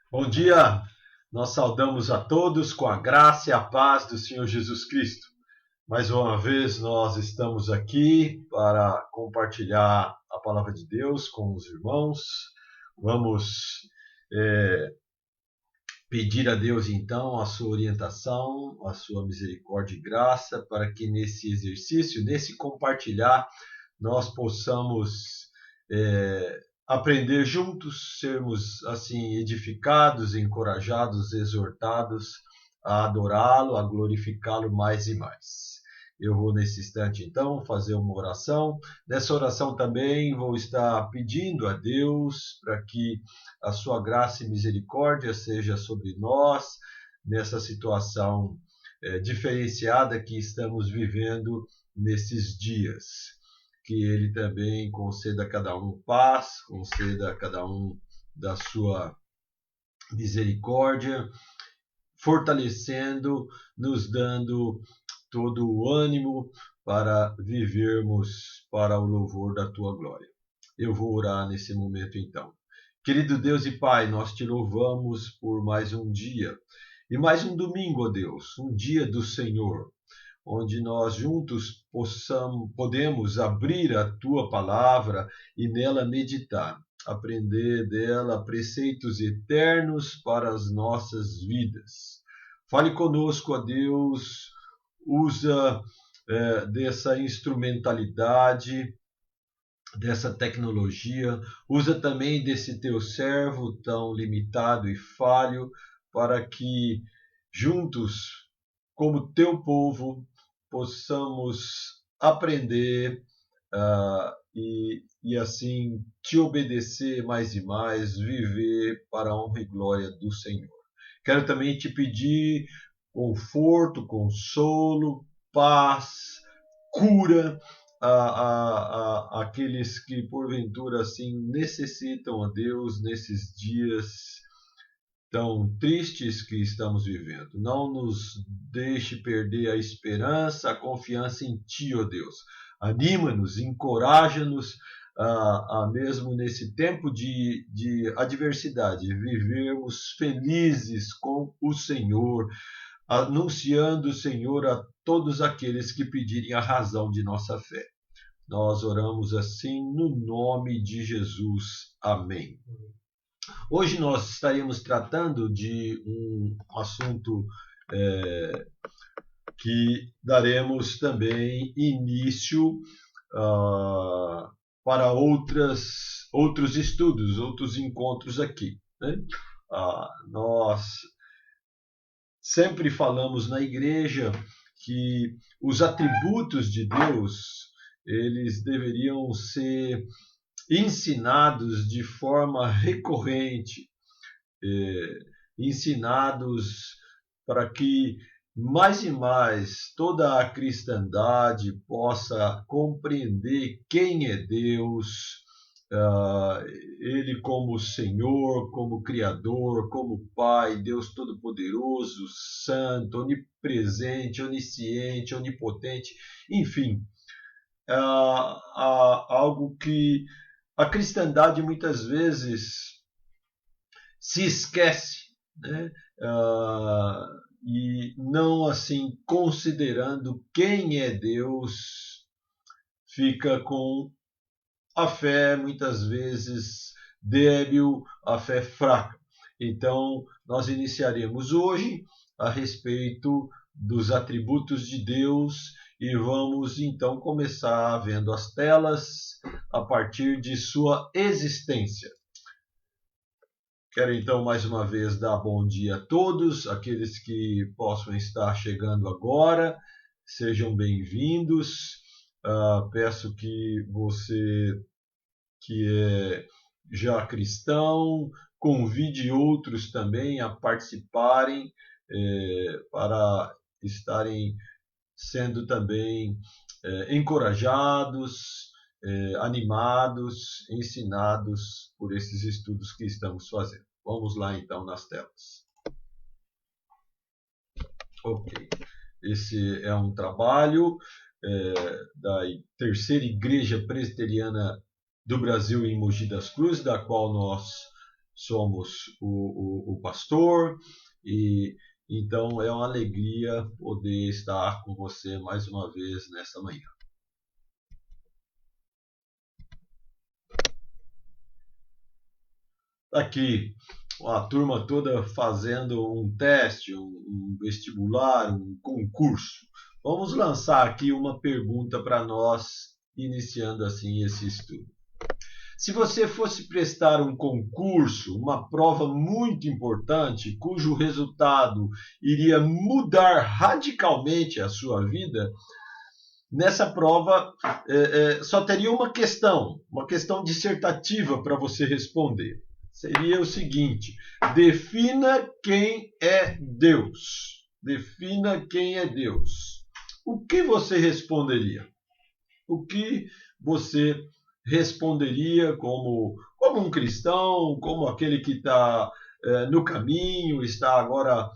Bom dia, nós saudamos a todos com a graça e a paz do Senhor Jesus Cristo. Mais uma vez nós estamos aqui para compartilhar a palavra de Deus com os irmãos. Vamos pedir a Deus então a sua orientação, a sua misericórdia e graça para que nesse exercício, nesse compartilhar, nós possamos aprender juntos, sermos assim edificados, encorajados, exortados a adorá-lo, a glorificá-lo mais e mais. Eu vou nesse instante então fazer uma oração. Nessa oração também vou estar pedindo a Deus para que a sua graça e misericórdia seja sobre nós nessa situação diferenciada que estamos vivendo nesses dias. Que ele também conceda a cada um paz, conceda a cada um da sua misericórdia, fortalecendo, nos dando todo o ânimo para vivermos para o louvor da tua glória. Eu vou orar nesse momento então. Querido Deus e Pai, nós te louvamos por mais um dia e mais um domingo, ó Deus, um dia do Senhor, onde nós juntos podemos abrir a tua palavra e nela meditar, aprender dela preceitos eternos para as nossas vidas. Fale conosco, ó Deus, usa dessa instrumentalidade, dessa tecnologia, usa também desse teu servo tão limitado e falho, para que juntos, como teu povo, possamos aprender e assim te obedecer mais e mais, viver para a honra e glória do Senhor. Quero também te pedir conforto, consolo, paz, cura aqueles que porventura assim necessitam a Deus nesses dias tão tristes que estamos vivendo. Não nos deixe perder a esperança, a confiança em Ti, ó Deus. Anima-nos, encoraja-nos mesmo nesse tempo de adversidade, vivermos felizes com o Senhor, anunciando o Senhor a todos aqueles que pedirem a razão de nossa fé. Nós oramos assim no nome de Jesus. Amém. Hoje nós estaremos tratando de um assunto que daremos também início para outros estudos, outros encontros aqui, né? Nós sempre falamos na igreja que os atributos de Deus, eles deveriam ser ensinados de forma recorrente, ensinados para que mais e mais toda a cristandade possa compreender quem é Deus, Ele como Senhor, como Criador, como Pai, Deus Todo-Poderoso, Santo, Onipresente, Onisciente, Onipotente, enfim, algo que a cristandade muitas vezes se esquece, né? E não assim considerando quem é Deus, fica com a fé muitas vezes débil, a fé fraca. Então, nós iniciaremos hoje a respeito dos atributos de Deus e vamos então começar vendo as telas a partir de sua existência. Quero então mais uma vez dar bom dia a todos, aqueles que possam estar chegando agora, sejam bem-vindos. Peço que você que é já cristão, convide outros também a participarem para estarem sendo também encorajados, animados, ensinados por esses estudos que estamos fazendo. Vamos lá então nas telas. Ok, esse é um trabalho da Terceira Igreja Presbiteriana do Brasil em Mogi das Cruzes, da qual nós somos o pastor, e então é uma alegria poder estar com você mais uma vez nessa manhã. Aqui, a turma toda fazendo um teste, um vestibular, um concurso. Vamos lançar aqui uma pergunta para nós, iniciando assim esse estudo. Se você fosse prestar um concurso, uma prova muito importante, cujo resultado iria mudar radicalmente a sua vida, nessa prova só teria uma questão dissertativa para você responder. Seria o seguinte: defina quem é Deus. Defina quem é Deus. O que você responderia? O que você responderia como um cristão, como aquele que está no caminho, está agora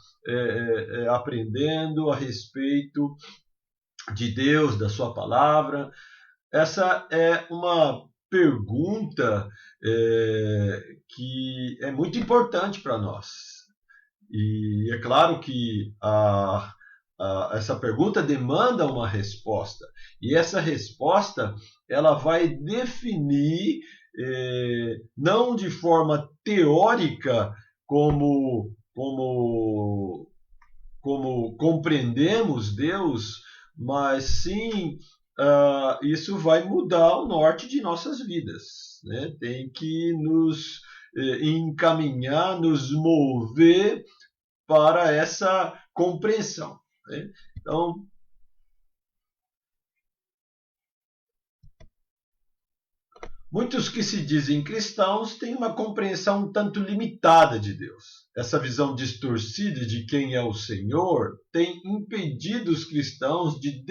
aprendendo a respeito de Deus, da sua palavra? Essa é uma pergunta que é muito importante para nós. E é claro que essa pergunta demanda uma resposta. E essa resposta ela vai definir, não de forma teórica, como compreendemos Deus, mas sim isso vai mudar o norte de nossas vidas, né? Tem que nos encaminhar, nos mover para essa compreensão, né? Então, muitos que se dizem cristãos têm uma compreensão um tanto limitada de Deus. Essa visão distorcida de quem é o Senhor tem impedido os cristãos de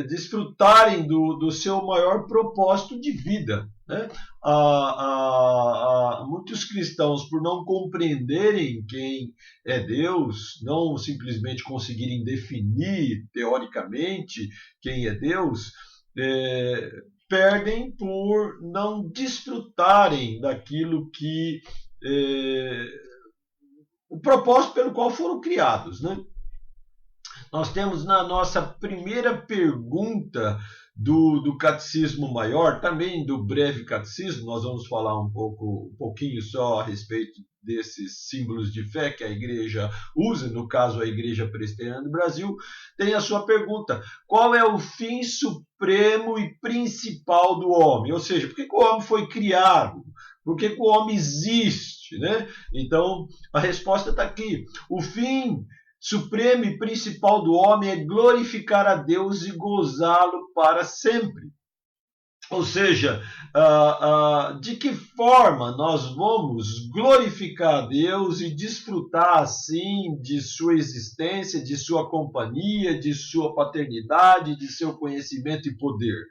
desfrutarem do seu maior propósito de vida, né? Muitos cristãos, por não compreenderem quem é Deus, não simplesmente conseguirem definir teoricamente quem é Deus, perdem por não desfrutarem daquilo que o propósito pelo qual foram criados, né? Nós temos na nossa primeira pergunta do Catecismo Maior, também do Breve Catecismo, nós vamos falar um pouquinho só a respeito desses símbolos de fé que a igreja usa, no caso a Igreja Presbiteriana do Brasil, tem a sua pergunta: qual é o fim supremo e principal do homem? Ou seja, por que o homem foi criado? Por que o homem existe, né? Então, a resposta está aqui. O fim supremo e principal do homem é glorificar a Deus e gozá-lo para sempre. Ou seja, de que forma nós vamos glorificar a Deus e desfrutar assim de sua existência, de sua companhia, de sua paternidade, de seu conhecimento e poder?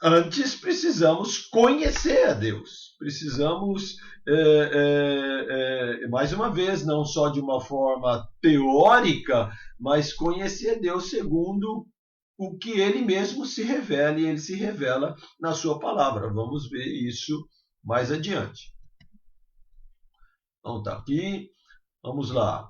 Antes precisamos conhecer a Deus, precisamos, mais uma vez, não só de uma forma teórica, mas conhecer a Deus segundo o que ele mesmo se revela, e ele se revela na sua palavra. Vamos ver isso mais adiante. Então tá aqui, vamos lá.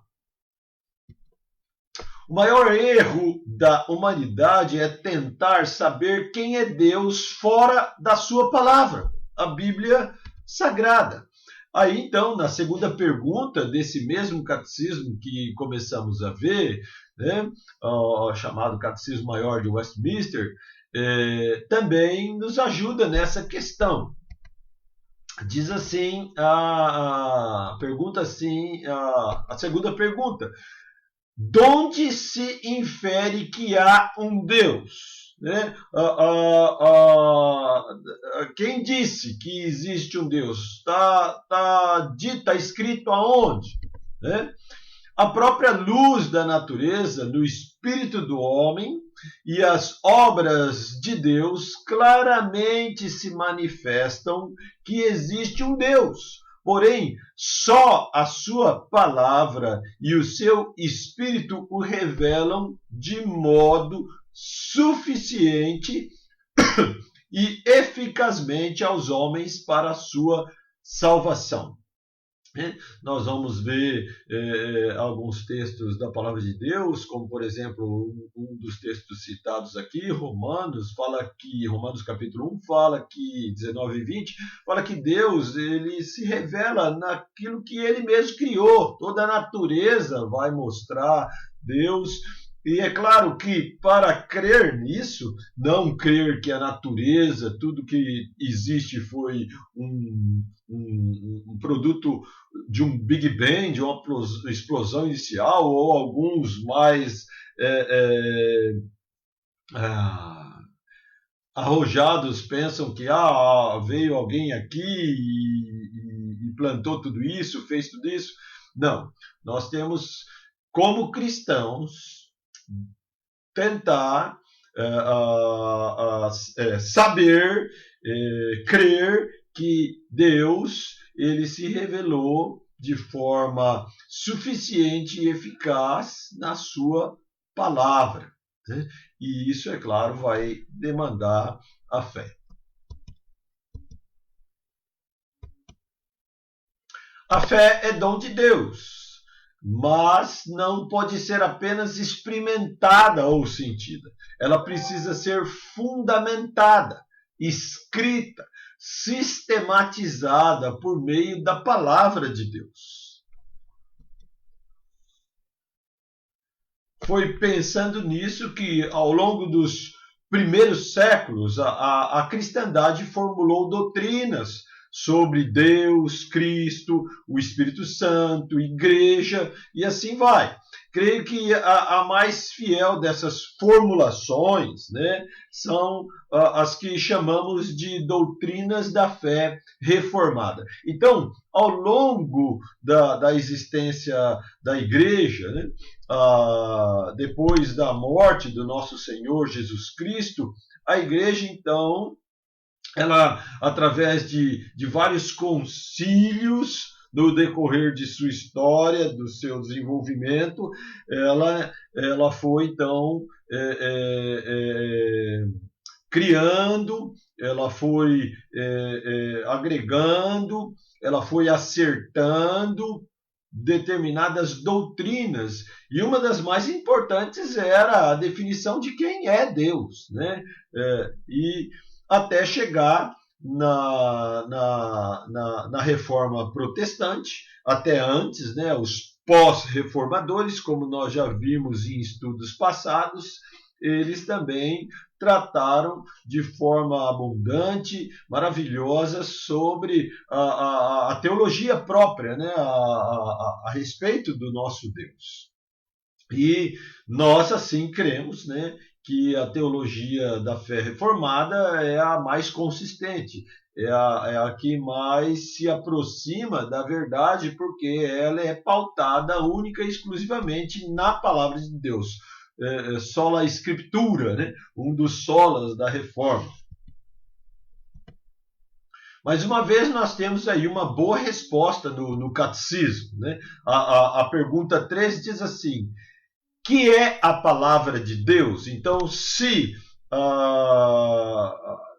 O maior erro da humanidade é tentar saber quem é Deus fora da sua palavra, a Bíblia Sagrada. Aí, então, na segunda pergunta desse mesmo catecismo que começamos a ver, né, chamado Catecismo Maior de Westminster, também nos ajuda nessa questão. Diz assim, pergunta assim, a segunda pergunta: donde se infere que há um Deus? Né? Quem disse que existe um Deus? Está escrito aonde? Né? A própria luz da natureza, no espírito do homem e as obras de Deus claramente se manifestam que existe um Deus. Porém, só a sua palavra e o seu espírito o revelam de modo suficiente e eficazmente aos homens para a sua salvação. Nós vamos ver alguns textos da palavra de Deus, como por exemplo um dos textos citados aqui, Romanos capítulo 1 fala que 19 e 20 fala que Deus ele se revela naquilo que ele mesmo criou. Toda a natureza vai mostrar Deus. E é claro que para crer nisso, não crer que a natureza, tudo que existe foi um produto de um Big Bang, de uma explosão inicial, ou alguns mais arrojados pensam que veio alguém aqui e plantou tudo isso, fez tudo isso. Não, nós temos como cristãos tentar saber, crer que Deus ele se revelou de forma suficiente e eficaz na sua palavra. Né? E isso, é claro, vai demandar a fé. A fé é dom de Deus, mas não pode ser apenas experimentada ou sentida. Ela precisa ser fundamentada, escrita, sistematizada por meio da palavra de Deus. Foi pensando nisso que, ao longo dos primeiros séculos, a cristandade formulou doutrinas sobre Deus, Cristo, o Espírito Santo, Igreja, e assim vai. Creio que a mais fiel dessas formulações, né, são as que chamamos de doutrinas da fé reformada. Então, ao longo da existência da Igreja, né, depois da morte do nosso Senhor Jesus Cristo, a Igreja, então, ela, através de vários concílios no decorrer de sua história, do seu desenvolvimento, ela foi, então, criando, ela foi agregando, ela foi acertando determinadas doutrinas, e uma das mais importantes era a definição de quem é Deus, né? E até chegar na reforma protestante, até antes, né, os pós-reformadores, como nós já vimos em estudos passados, eles também trataram de forma abundante, maravilhosa, sobre a teologia própria, né, a respeito do nosso Deus. E nós, assim, cremos, né, que a teologia da fé reformada é a mais consistente, é a que mais se aproxima da verdade, porque ela é pautada única e exclusivamente na palavra de Deus. Sola Escritura, né? Um dos solas da reforma. Mais uma vez, nós temos aí uma boa resposta no catecismo, né? A pergunta 3 diz assim: que é a palavra de Deus? Então, se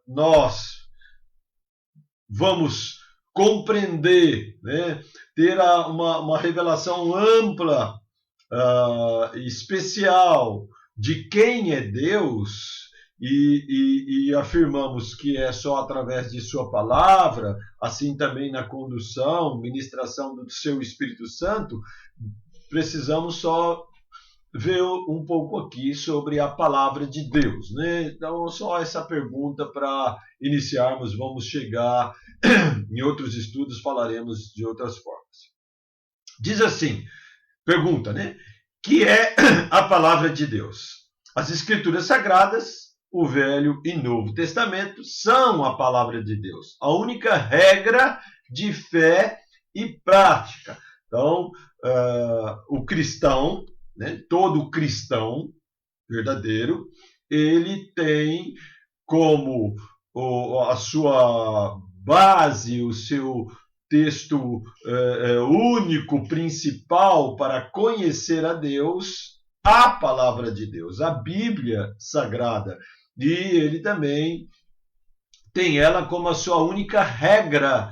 nós vamos compreender, né, ter uma revelação ampla, especial de quem é Deus, e afirmamos que é só através de sua palavra, assim também na condução, ministração do seu Espírito Santo, precisamos só ver um pouco aqui sobre a palavra de Deus, né? Então, só essa pergunta para iniciarmos. Vamos chegar em outros estudos, falaremos de outras formas. Diz assim, pergunta, né? Que é a palavra de Deus? As Escrituras Sagradas, o Velho e Novo Testamento, são a palavra de Deus. A única regra de fé e prática. Então, o cristão, né, todo cristão verdadeiro, ele tem como a sua base, o seu texto único, principal para conhecer a Deus, a palavra de Deus, a Bíblia Sagrada. E ele também tem ela como a sua única regra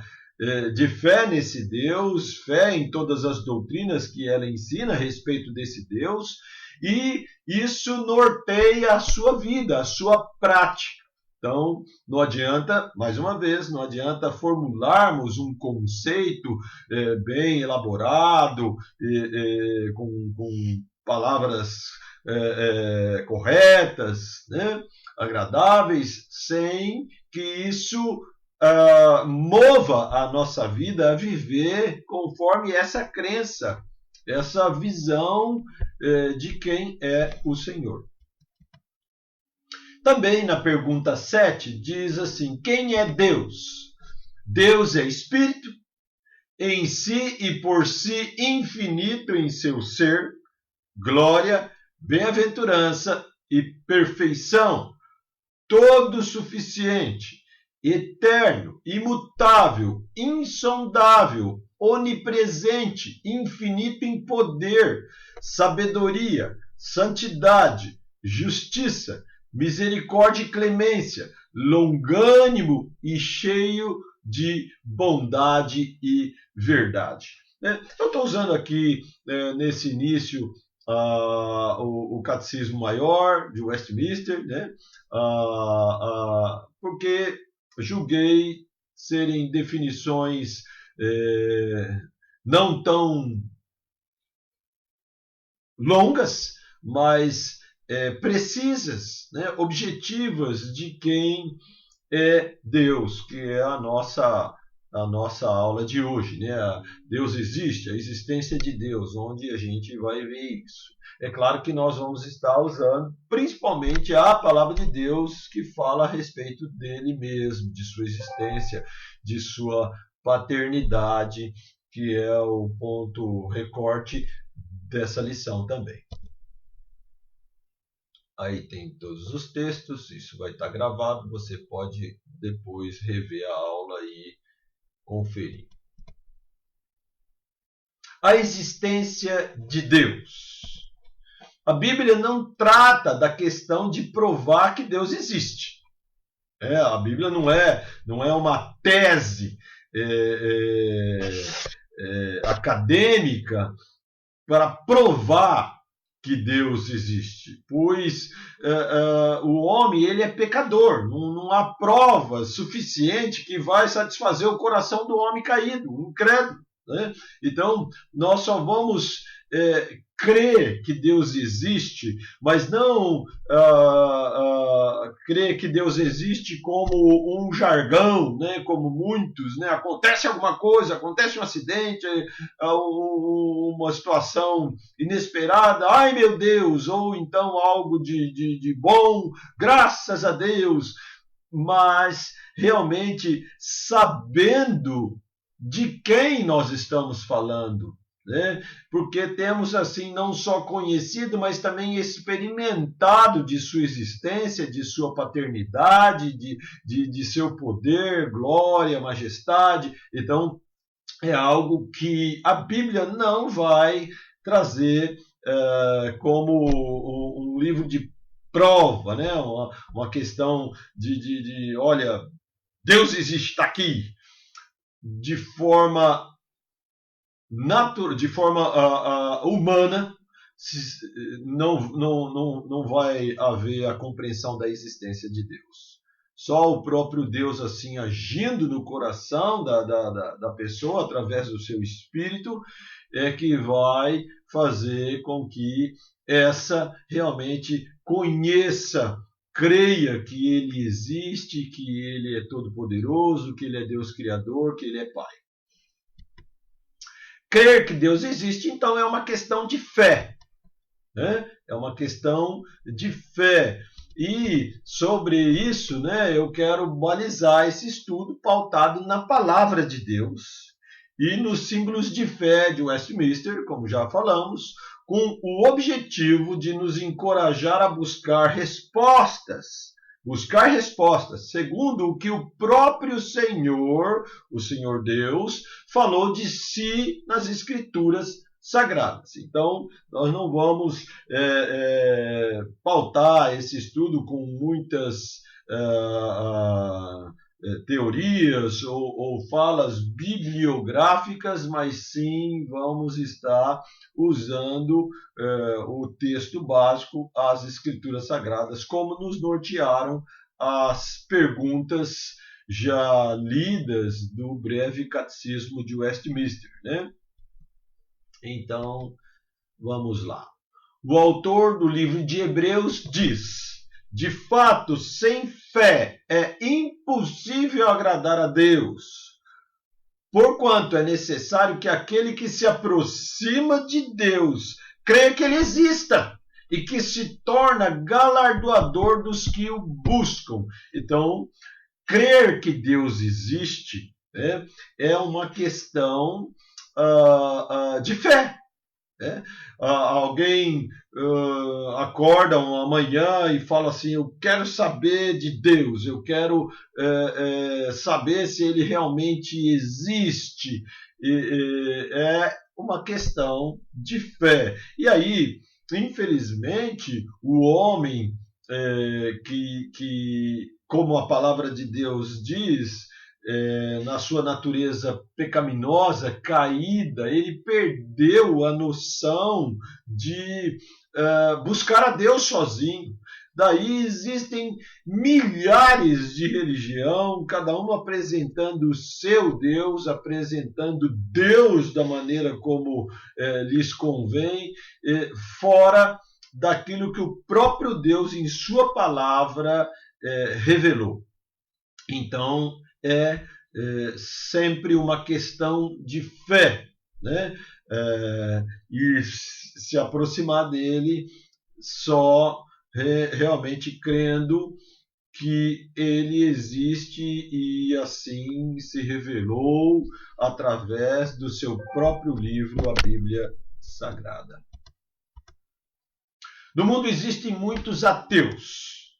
de fé nesse Deus, fé em todas as doutrinas que ela ensina a respeito desse Deus, e isso norteia a sua vida, a sua prática. Então, não adianta, mais uma vez, não adianta formularmos um conceito bem elaborado, com palavras corretas, né, agradáveis, sem que isso mova a nossa vida a viver conforme essa crença, essa visão de quem é o Senhor. Também na pergunta 7 diz assim: quem é Deus? Deus é Espírito, em si e por si infinito em seu ser, glória, bem-aventurança e perfeição, todo suficiente, eterno, imutável, insondável, onipresente, infinito em poder, sabedoria, santidade, justiça, misericórdia e clemência, longânimo e cheio de bondade e verdade. Eu estou usando aqui, nesse início, o Catecismo Maior de Westminster, né? Porque julguei serem definições não tão longas, mas precisas, né? Objetivas de quem é Deus, que é a nossa aula de hoje, né? Deus existe, a existência de Deus, onde a gente vai ver isso. É claro que nós vamos estar usando principalmente a palavra de Deus, que fala a respeito dele mesmo, de sua existência, de sua paternidade, que é o ponto recorte dessa lição também. Aí tem todos os textos, isso vai estar gravado, você pode depois rever a aula e conferir. A existência de Deus. A Bíblia não trata da questão de provar que Deus existe. A Bíblia não é uma tese acadêmica para provar que Deus existe, pois o homem ele é pecador, não há prova suficiente que vai satisfazer o coração do homem caído, incrédulo, né? Então, nós só vamos crer que Deus existe, mas não crer que Deus existe como um jargão, né? Como muitos, né? Acontece alguma coisa, acontece um acidente, uma situação inesperada, ai meu Deus, ou então algo de bom, graças a Deus, mas realmente sabendo de quem nós estamos falando, né? Porque temos assim não só conhecido, mas também experimentado de sua existência, de sua paternidade, de seu poder, glória, majestade. Então é algo que a Bíblia não vai trazer como um livro de prova, né? Uma questão de olha, Deus existe, está aqui, de forma humana, não vai haver a compreensão da existência de Deus. Só o próprio Deus assim agindo no coração da pessoa através do seu espírito é que vai fazer com que essa realmente conheça, creia que ele existe, que ele é todo-poderoso, que ele é Deus Criador, que ele é Pai. Crer que Deus existe, então, é uma questão de fé, né? É uma questão de fé. E sobre isso, né, eu quero balizar esse estudo pautado na palavra de Deus e nos símbolos de fé de Westminster, como já falamos, com o objetivo de nos encorajar a buscar respostas segundo o que o próprio Senhor, o Senhor Deus, falou de si nas Escrituras Sagradas. Então, nós não vamos pautar esse estudo com muitas teorias ou falas bibliográficas, mas sim vamos estar usando o texto básico, as Escrituras Sagradas, como nos nortearam as perguntas já lidas do breve catecismo de Westminster, né? Então, vamos lá. O autor do livro de Hebreus diz: de fato, sem fé é impossível agradar a Deus, porquanto é necessário que aquele que se aproxima de Deus creia que ele exista e que se torna galardoador dos que o buscam. Então, crer que Deus existe, né, é uma questão de fé. Né? Alguém acorda uma manhã e fala assim: eu quero saber de Deus, eu quero saber se ele realmente existe. É uma questão de fé. E aí, infelizmente, o homem que, como a palavra de Deus diz, na sua natureza pecaminosa, caída, ele perdeu a noção de buscar a Deus sozinho. Daí existem milhares de religião, cada uma apresentando o seu Deus, apresentando Deus da maneira como lhes convém, fora daquilo que o próprio Deus, em sua palavra, revelou. Então, é sempre uma questão de fé, né? E se aproximar dele só realmente crendo que ele existe e assim se revelou através do seu próprio livro, a Bíblia Sagrada. No mundo existem muitos ateus.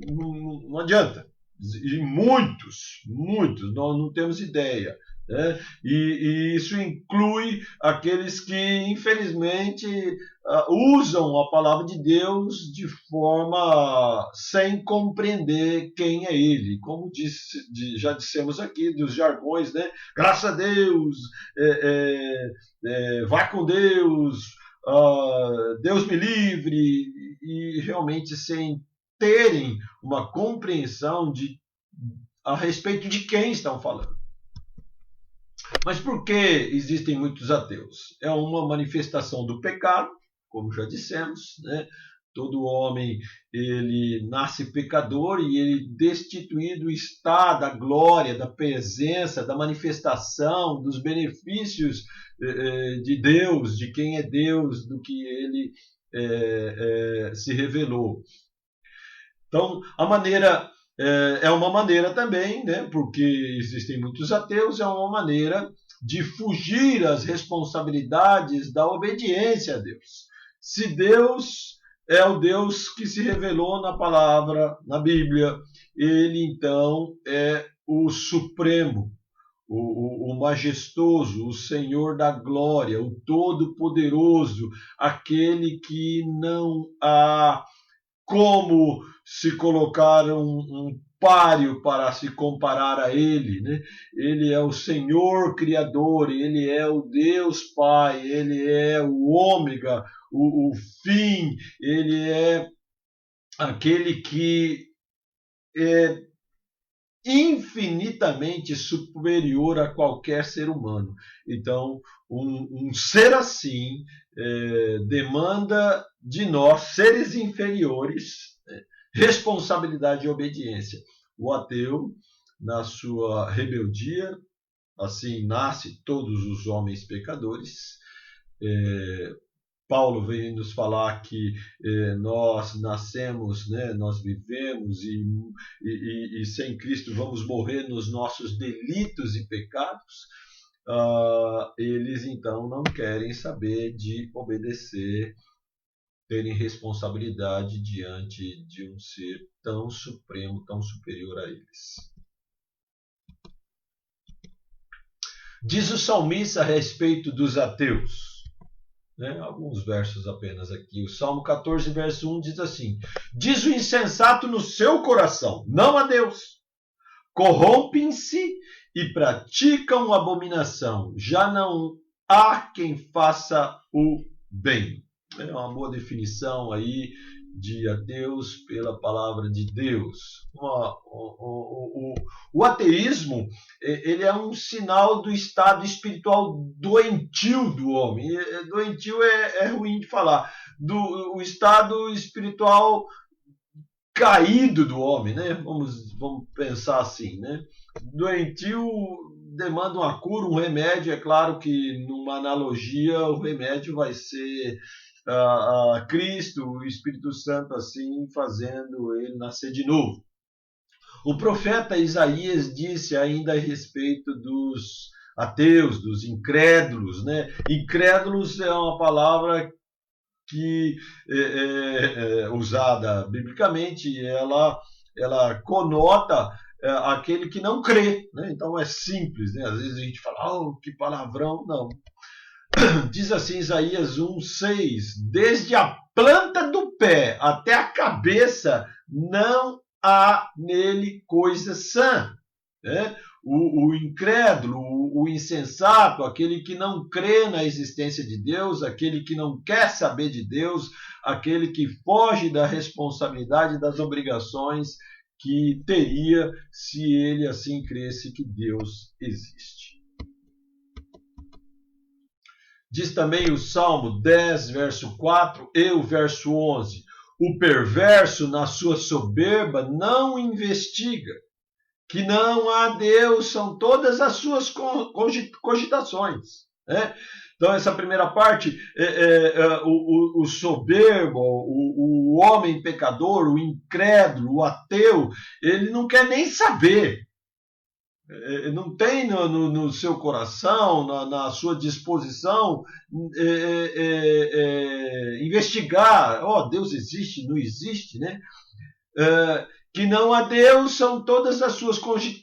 Não adianta. E muitos, nós não temos ideia. Né? E isso inclui aqueles que, infelizmente, usam a palavra de Deus de forma sem compreender quem é ele. Como já dissemos aqui, dos jargões, né? Graças a Deus, vai com Deus, Deus me livre, e realmente sem terem uma compreensão a respeito de quem estão falando. Mas por que existem muitos ateus? É uma manifestação do pecado, como já dissemos, né? Todo homem, ele nasce pecador e ele destituído está da glória, da presença, da manifestação, dos benefícios de Deus, de quem é Deus, do que ele se revelou. Então, a maneira é uma maneira também, né, porque existem muitos ateus, é uma maneira de fugir às responsabilidades da obediência a Deus. Se Deus é o Deus que se revelou na palavra, na Bíblia, ele então é o supremo, o majestoso, o Senhor da glória, o todo-poderoso, aquele que não há como se colocar um páreo para se comparar a ele, né? Ele é o Senhor Criador, ele é o Deus Pai, ele é o ômega, o fim, ele é aquele que é infinitamente superior a qualquer ser humano. Então, um ser assim demanda de nós, seres inferiores, responsabilidade e obediência. O ateu, na sua rebeldia, assim nasce todos os homens pecadores. Paulo vem nos falar que nós nascemos, né, nós vivemos e sem Cristo vamos morrer nos nossos delitos e pecados. Eles então não querem saber de obedecer, terem responsabilidade diante de um ser tão supremo, tão superior a eles. Diz o salmista a respeito dos ateus, né? Alguns versos apenas aqui. O Salmo 14, verso 1 diz assim: diz o insensato no seu coração, não a Deus. corrompem-se e praticam abominação. Já não há quem faça o bem. É uma boa definição aí de ateus pela palavra de Deus. O ateísmo, ele é um sinal do estado espiritual doentio do homem. Doentio é ruim de falar. O estado espiritual caído do homem, né? Vamos pensar assim, né? Doentio demanda uma cura, um remédio. É claro que, numa analogia, o remédio vai ser Cristo, o Espírito Santo, assim, fazendo ele nascer de novo. O profeta Isaías disse ainda a respeito dos ateus, dos incrédulos, né? Incrédulos é uma palavra que usada biblicamente, ela conota aquele que não crê, né? Então é simples, né? Às vezes a gente fala, que palavrão, não. Diz assim Isaías 1:6, desde a planta do pé até a cabeça não há nele coisa sã, né? O incrédulo, o insensato, aquele que não crê na existência de Deus, aquele que não quer saber de Deus, aquele que foge da responsabilidade, das obrigações que teria se ele assim cresce que Deus existe. Diz também o Salmo 10, verso 4 e o verso 11, o perverso na sua soberba não investiga, que não há Deus, são todas as suas cogitações. Né? Então, essa primeira parte, o soberbo, o homem pecador, o incrédulo, o ateu, ele não quer nem saber. Não tem no seu coração, na sua disposição, investigar, Deus existe, não existe, né? Que não há Deus são todas as suas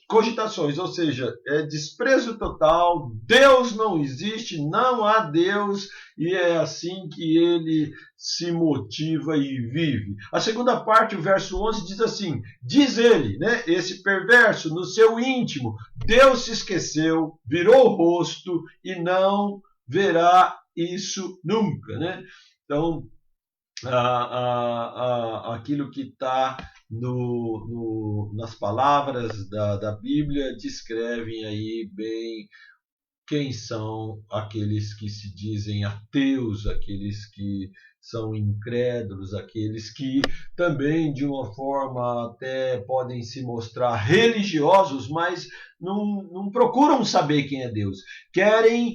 cogitações, ou seja, é desprezo total, Deus não existe, não há Deus, e é assim que ele se motiva e vive. A segunda parte, o verso 11, diz assim, diz ele, né, esse perverso, no seu íntimo, Deus se esqueceu, virou o rosto e não verá isso nunca, né? Então, aquilo que está nas palavras da Bíblia descrevem aí bem quem são aqueles que se dizem ateus, aqueles que são incrédulos, aqueles que também de uma forma até podem se mostrar religiosos, mas não procuram saber quem é Deus. Querem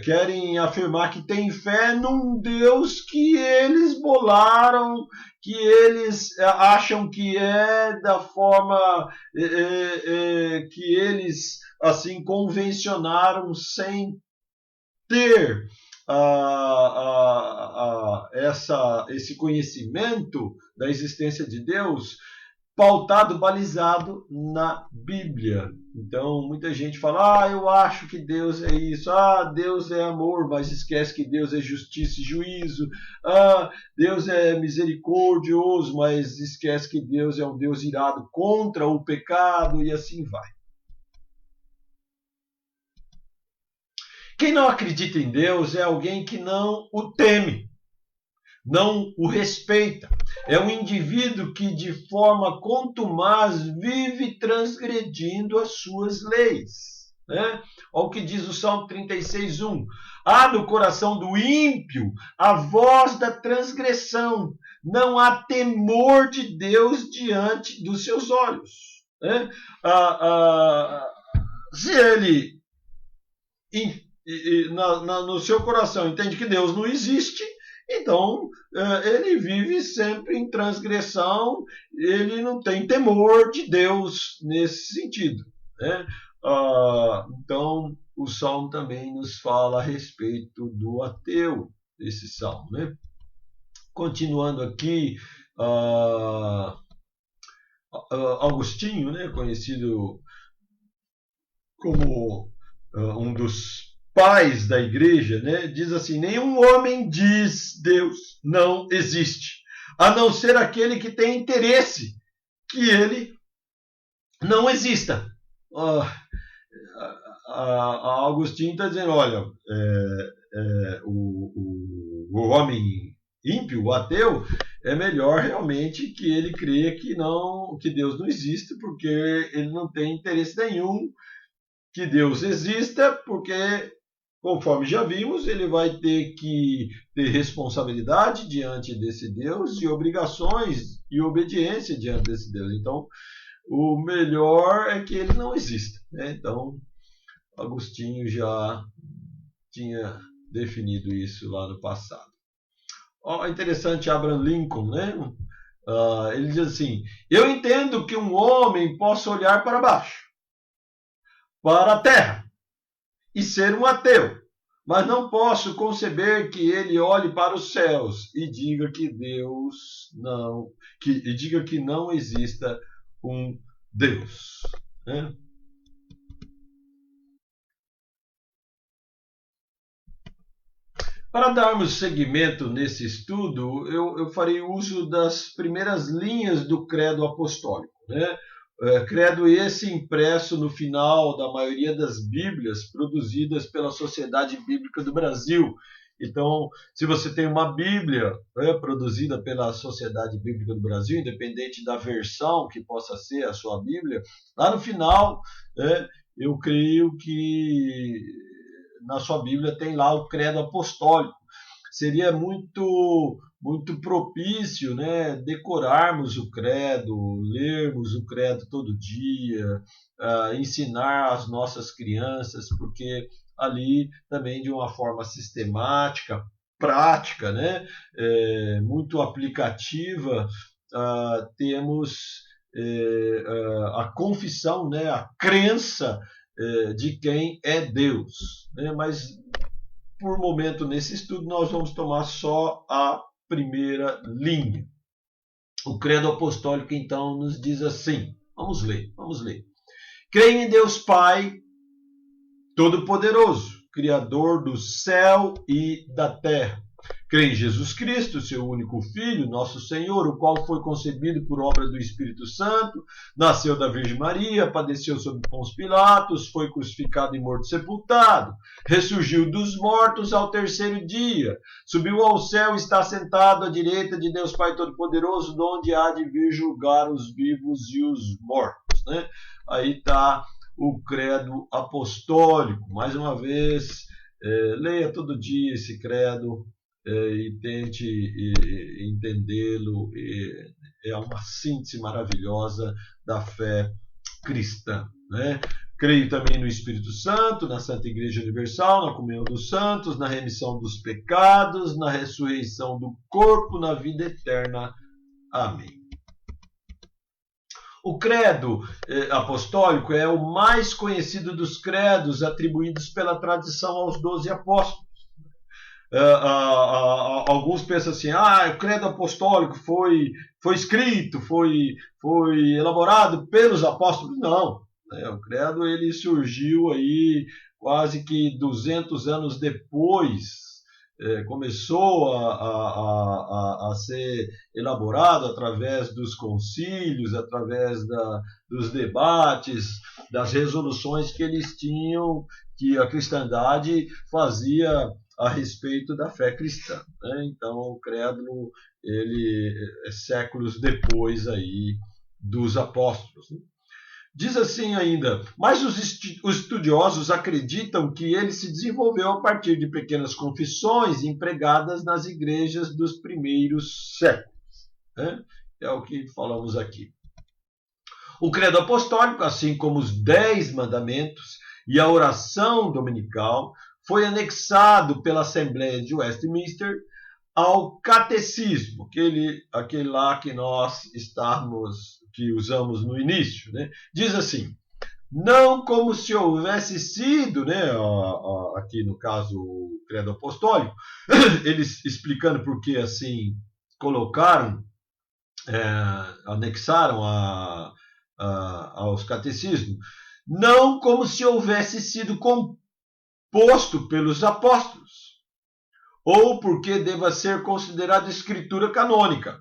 querem afirmar que têm fé num Deus que eles bolaram, que eles acham que é da forma que eles assim convencionaram, sem ter esse conhecimento da existência de Deus pautado, balizado na Bíblia. Então, muita gente fala, eu acho que Deus é isso, Deus é amor, mas esquece que Deus é justiça e juízo, Deus é misericordioso, mas esquece que Deus é um Deus irado contra o pecado, e assim vai. Quem não acredita em Deus é alguém que não o teme, não o respeita. É um indivíduo que de forma contumaz vive transgredindo as suas leis. Né? Olha o que diz o Salmo 36:1. Há no coração do ímpio a voz da transgressão. Não há temor de Deus diante dos seus olhos. Né? Se ele no seu coração entende que Deus não existe, então ele vive sempre em transgressão, ele não tem temor de Deus nesse sentido. Né? Então o Salmo também nos fala a respeito do ateu, esse Salmo. Né? Continuando aqui, Agostinho, né, conhecido como um dos pais da igreja, né, diz assim, nenhum homem diz Deus não existe, a não ser aquele que tem interesse que ele não exista. Agostinho está dizendo, olha, o homem ímpio, o ateu, é melhor realmente que ele creia que Deus não existe, porque ele não tem interesse nenhum que Deus exista, porque, conforme já vimos, ele vai ter que ter responsabilidade diante desse Deus e obrigações e obediência diante desse Deus. Então, o melhor é que ele não exista, né? Então, Agostinho já tinha definido isso lá no passado. Interessante Abraham Lincoln, né? Ele diz assim: eu entendo que um homem possa olhar para baixo, para a terra, e ser um ateu, mas não posso conceber que ele olhe para os céus e diga que Deus não, e diga que não exista um Deus, né? Para darmos seguimento nesse estudo, eu farei uso das primeiras linhas do credo apostólico, né? Credo esse impresso no final da maioria das Bíblias produzidas pela Sociedade Bíblica do Brasil. Então, se você tem uma Bíblia produzida pela Sociedade Bíblica do Brasil, independente da versão que possa ser a sua Bíblia, lá no final, eu creio que na sua Bíblia tem lá o credo apostólico. Seria muito propício, né, decorarmos o credo, lermos o credo todo dia, ensinar às nossas crianças, porque ali também de uma forma sistemática, prática, né, muito aplicativa, temos a confissão, né, a crença de quem é Deus, né? Mas por momento nesse estudo nós vamos tomar só a primeira linha. O credo apostólico então nos diz assim, vamos ler. Creio em Deus Pai Todo-Poderoso, Criador do céu e da terra. Creio em Jesus Cristo, seu único Filho, nosso Senhor, o qual foi concebido por obra do Espírito Santo, nasceu da Virgem Maria, padeceu sob Pôncio Pilatos, foi crucificado e morto sepultado, ressurgiu dos mortos ao terceiro dia, subiu ao céu e está sentado à direita de Deus Pai Todo-Poderoso, de onde há de vir julgar os vivos e os mortos, né? Aí está o credo apostólico. Mais uma vez, leia todo dia esse credo, e tente entendê-lo. É uma síntese maravilhosa da fé cristã, né? Creio também no Espírito Santo, na Santa Igreja Universal, na comunhão dos santos, na remissão dos pecados, na ressurreição do corpo, na vida eterna. Amém. O credo apostólico é o mais conhecido dos credos atribuídos pela tradição aos 12 apóstolos. Alguns pensam assim, o credo apostólico foi escrito, foi elaborado pelos apóstolos. Não, né? O credo ele surgiu aí quase que 200 anos depois, começou a ser elaborado através dos concílios, através dos debates, das resoluções que eles tinham, que a cristandade fazia a respeito da fé cristã, né? Então o credo ele é séculos depois aí dos apóstolos, né? Diz assim ainda, mas os estudiosos acreditam que ele se desenvolveu a partir de pequenas confissões empregadas nas igrejas dos primeiros séculos, né? É o que falamos aqui. O credo apostólico, assim como os 10 mandamentos e a oração dominical, foi anexado pela Assembleia de Westminster ao catecismo, aquele lá que nós que usamos no início, né? Diz assim, não como se houvesse sido, né, aqui no caso o credo apostólico, eles explicando por que assim colocaram, anexaram aos catecismos, não como se houvesse sido composto pelos apóstolos, ou porque deva ser considerado escritura canônica,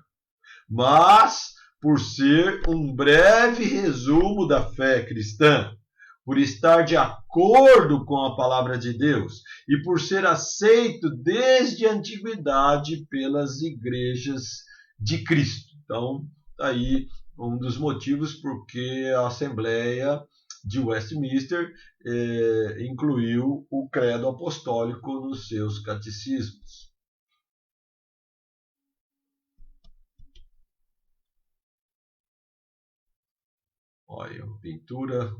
mas por ser um breve resumo da fé cristã, por estar de acordo com a palavra de Deus e por ser aceito desde a antiguidade pelas igrejas de Cristo. Então, aí um dos motivos porque a Assembleia de Westminster incluiu o credo apostólico nos seus catecismos. Olha, uma pintura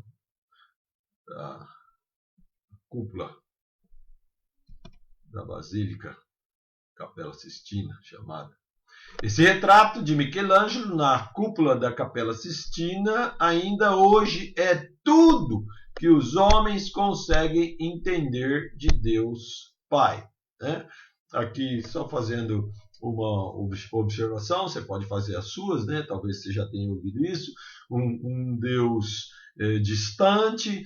da cúpula da Basílica, Capela Sistina, chamada. Esse retrato de Michelangelo na cúpula da Capela Sistina ainda hoje é tudo que os homens conseguem entender de Deus Pai, né? Aqui só fazendo uma observação, você pode fazer as suas, né? Talvez você já tenha ouvido isso. Um Deus distante,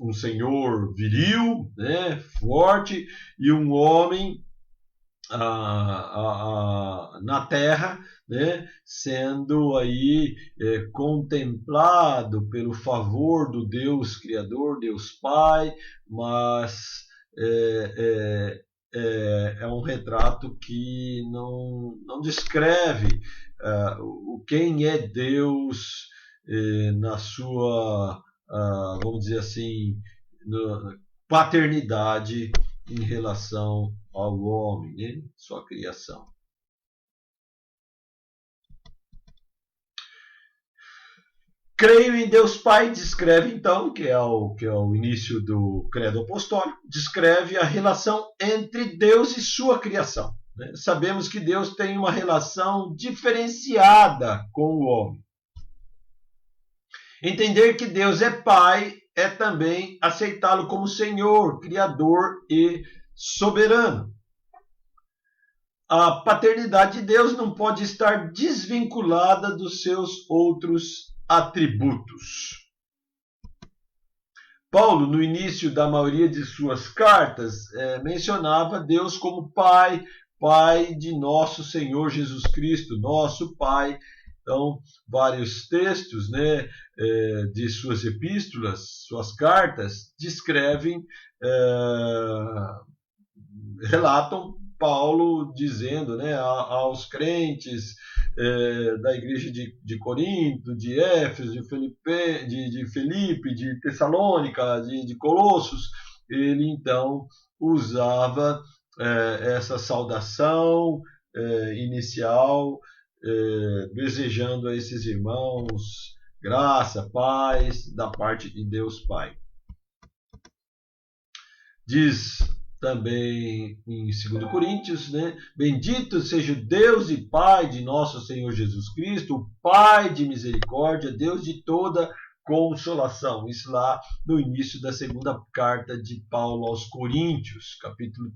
um senhor viril, né? Forte, e um homem na terra, né, sendo aí contemplado pelo favor do Deus Criador, Deus Pai, mas é um retrato que não descreve quem é Deus na sua, vamos dizer assim, paternidade em relação ao homem, né? Sua criação. Creio em Deus Pai, descreve então, que é o início do credo apostólico, descreve a relação entre Deus e sua criação, né? Sabemos que Deus tem uma relação diferenciada com o homem. Entender que Deus é Pai é também aceitá-lo como Senhor, Criador e soberano. A paternidade de Deus não pode estar desvinculada dos seus outros atributos. Paulo, no início da maioria de suas cartas, mencionava Deus como Pai, Pai de nosso Senhor Jesus Cristo, nosso Pai. Então, vários textos, né, de suas epístolas, suas cartas, descrevem, relatam Paulo dizendo, né, aos crentes da igreja de Corinto, de Éfeso, de Filipe, de Tessalônica, de Colossos, ele então usava essa saudação inicial, desejando a esses irmãos graça, paz da parte de Deus Pai. Diz também em 2 Coríntios, né? Bendito seja o Deus e Pai de nosso Senhor Jesus Cristo, o Pai de misericórdia, Deus de toda consolação. Isso lá no início da segunda carta de Paulo aos Coríntios, capítulo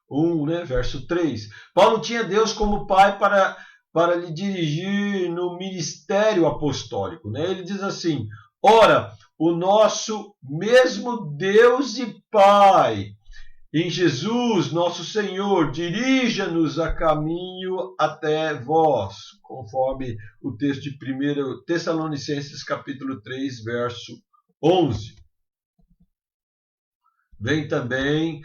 1, né? Verso 3. Paulo tinha Deus como Pai para lhe dirigir no ministério apostólico, né? Ele diz assim: ora, o nosso mesmo Deus e Pai, em Jesus, nosso Senhor, dirija-nos a caminho até vós, conforme o texto de 1 Tessalonicenses, capítulo 3, verso 11. Vem também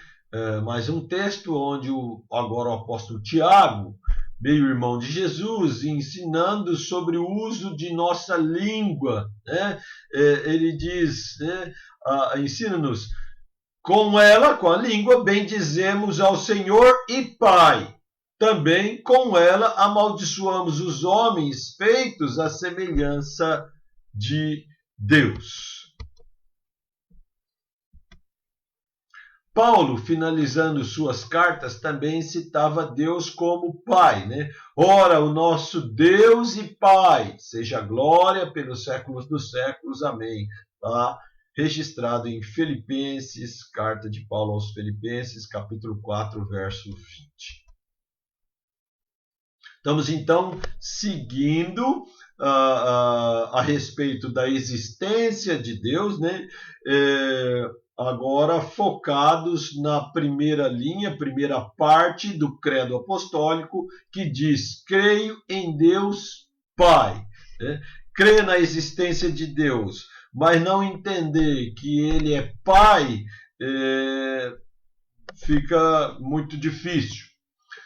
mais um texto onde agora o apóstolo Tiago, meio-irmão de Jesus, ensinando sobre o uso de nossa língua, né? Ele diz, né, ensina-nos: com ela, com a língua, bendizemos ao Senhor e Pai. Também com ela amaldiçoamos os homens feitos à semelhança de Deus. Paulo, finalizando suas cartas, também citava Deus como Pai, né? Ora, o nosso Deus e Pai, seja glória pelos séculos dos séculos. Amém. Tá? Registrado em Filipenses, carta de Paulo aos Filipenses, capítulo 4, verso 20. Estamos então seguindo a respeito da existência de Deus, né? agora focados na primeira linha, primeira parte do credo apostólico, que diz: creio em Deus Pai. Né? Crer na existência de Deus, mas não entender que Ele é Pai, fica muito difícil.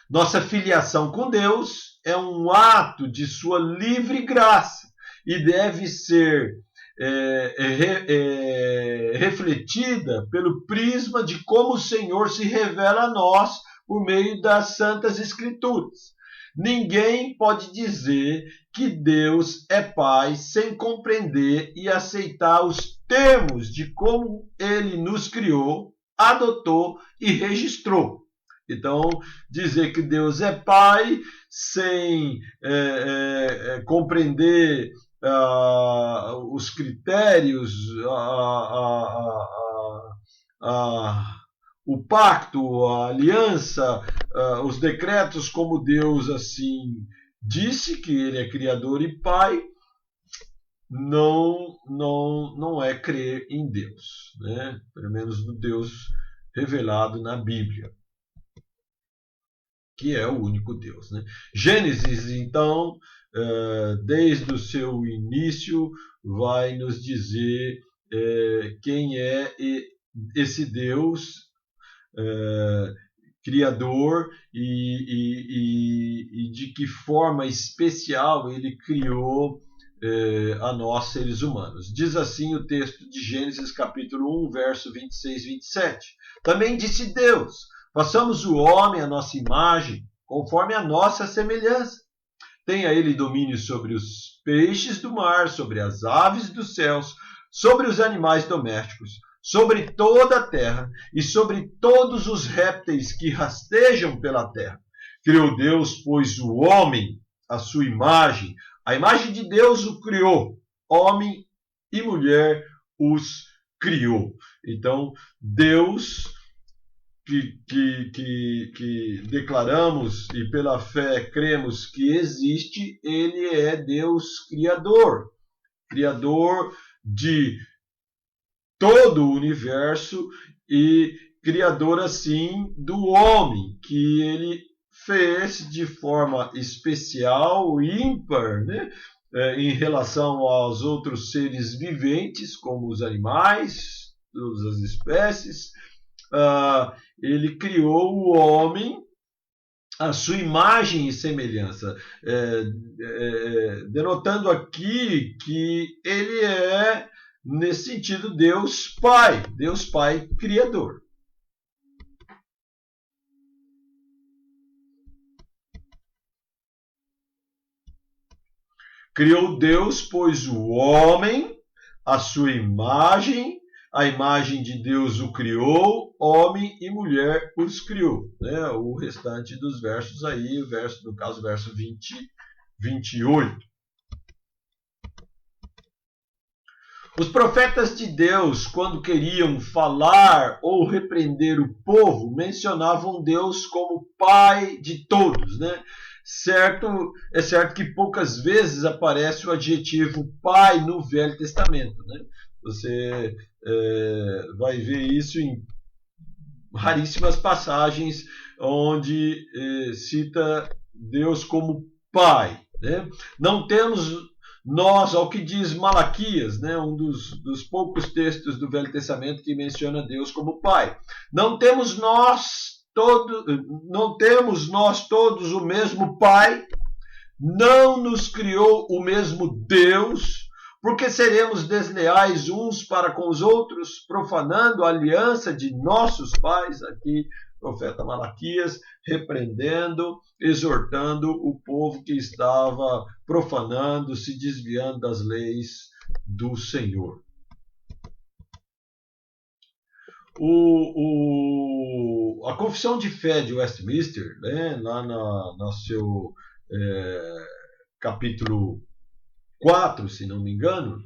Nossa filiação com Deus é um ato de sua livre graça e deve ser refletida pelo prisma de como o Senhor se revela a nós por meio das Santas Escrituras. Ninguém pode dizer que Deus é Pai sem compreender e aceitar os termos de como Ele nos criou, adotou e registrou. Então, dizer que Deus é Pai sem compreender os critérios, o pacto, a aliança, os decretos, como Deus assim disse que Ele é Criador e Pai, não é crer em Deus, né? Pelo menos no Deus revelado na Bíblia, que é o único Deus, né? Gênesis, então, desde o seu início, vai nos dizer quem é esse Deus criador e de que forma especial Ele criou a nós, seres humanos. Diz assim o texto de Gênesis capítulo 1, verso 26 e 27. Também disse Deus: façamos o homem à nossa imagem, conforme a nossa semelhança. Tenha ele domínio sobre os peixes do mar, sobre as aves dos céus, sobre os animais domésticos, sobre toda a terra e sobre todos os répteis que rastejam pela terra. Criou Deus, pois, o homem à sua imagem. A imagem de Deus o criou. Homem e mulher os criou. Então, Deus, que declaramos e pela fé cremos que existe, Ele é Deus Criador. Criador de todo o universo e criador, assim, do homem, que Ele fez de forma especial, ímpar, né? Em relação aos outros seres viventes, como os animais, todas as espécies. Ele criou o homem à sua imagem e semelhança, denotando aqui que ele é, nesse sentido, Deus Pai Criador. Criou Deus, pois, o homem à sua imagem, a imagem de Deus o criou, homem e mulher os criou. Né? O restante dos versos aí, no caso, verso 20, 28. Os profetas de Deus, quando queriam falar ou repreender o povo, mencionavam Deus como Pai de todos, né? É certo que poucas vezes aparece o adjetivo Pai no Velho Testamento, né? Você vai ver isso em raríssimas passagens onde cita Deus como Pai, né? Não temos nós, ao que diz Malaquias, né, um dos poucos textos do Velho Testamento que menciona Deus como Pai. Não temos nós todos o mesmo Pai? Não nos criou o mesmo Deus? Porque seremos desleais uns para com os outros, profanando a aliança de nossos pais? Aqui, profeta Malaquias, repreendendo, exortando o povo que estava profanando, se desviando das leis do Senhor. A Confissão de Fé de Westminster, né, lá no seu capítulo 4, se não me engano,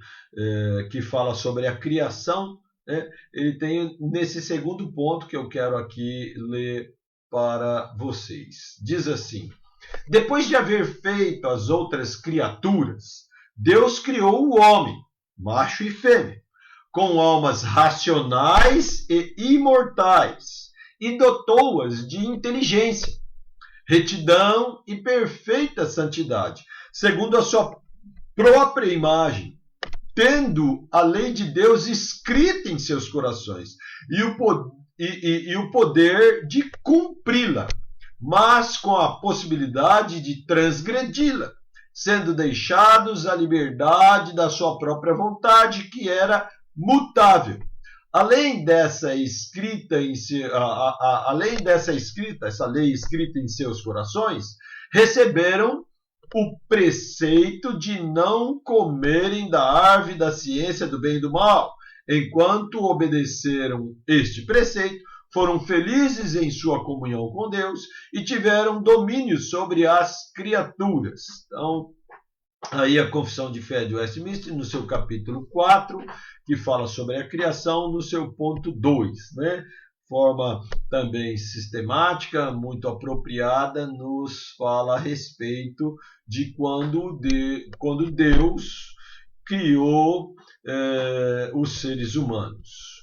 que fala sobre a criação, ele tem nesse segundo ponto que eu quero aqui ler para vocês. Diz assim: depois de haver feito as outras criaturas, Deus criou o homem, macho e fêmea. com almas racionais e imortais, e dotou-as de inteligência, retidão e perfeita santidade, segundo a sua própria imagem, tendo a lei de Deus escrita em seus corações e o poder de cumpri-la, mas com a possibilidade de transgredi-la, sendo deixados à liberdade da sua própria vontade, que era mutável. Além dessa essa lei escrita em seus corações, receberam o preceito de não comerem da árvore da ciência do bem e do mal. Enquanto obedeceram este preceito, foram felizes em sua comunhão com Deus e tiveram domínio sobre as criaturas. Então, aí a Confissão de Fé de Westminster, no seu capítulo 4, que fala sobre a criação, no seu ponto 2, né? Forma também sistemática, muito apropriada, nos fala a respeito de quando Deus criou os seres humanos.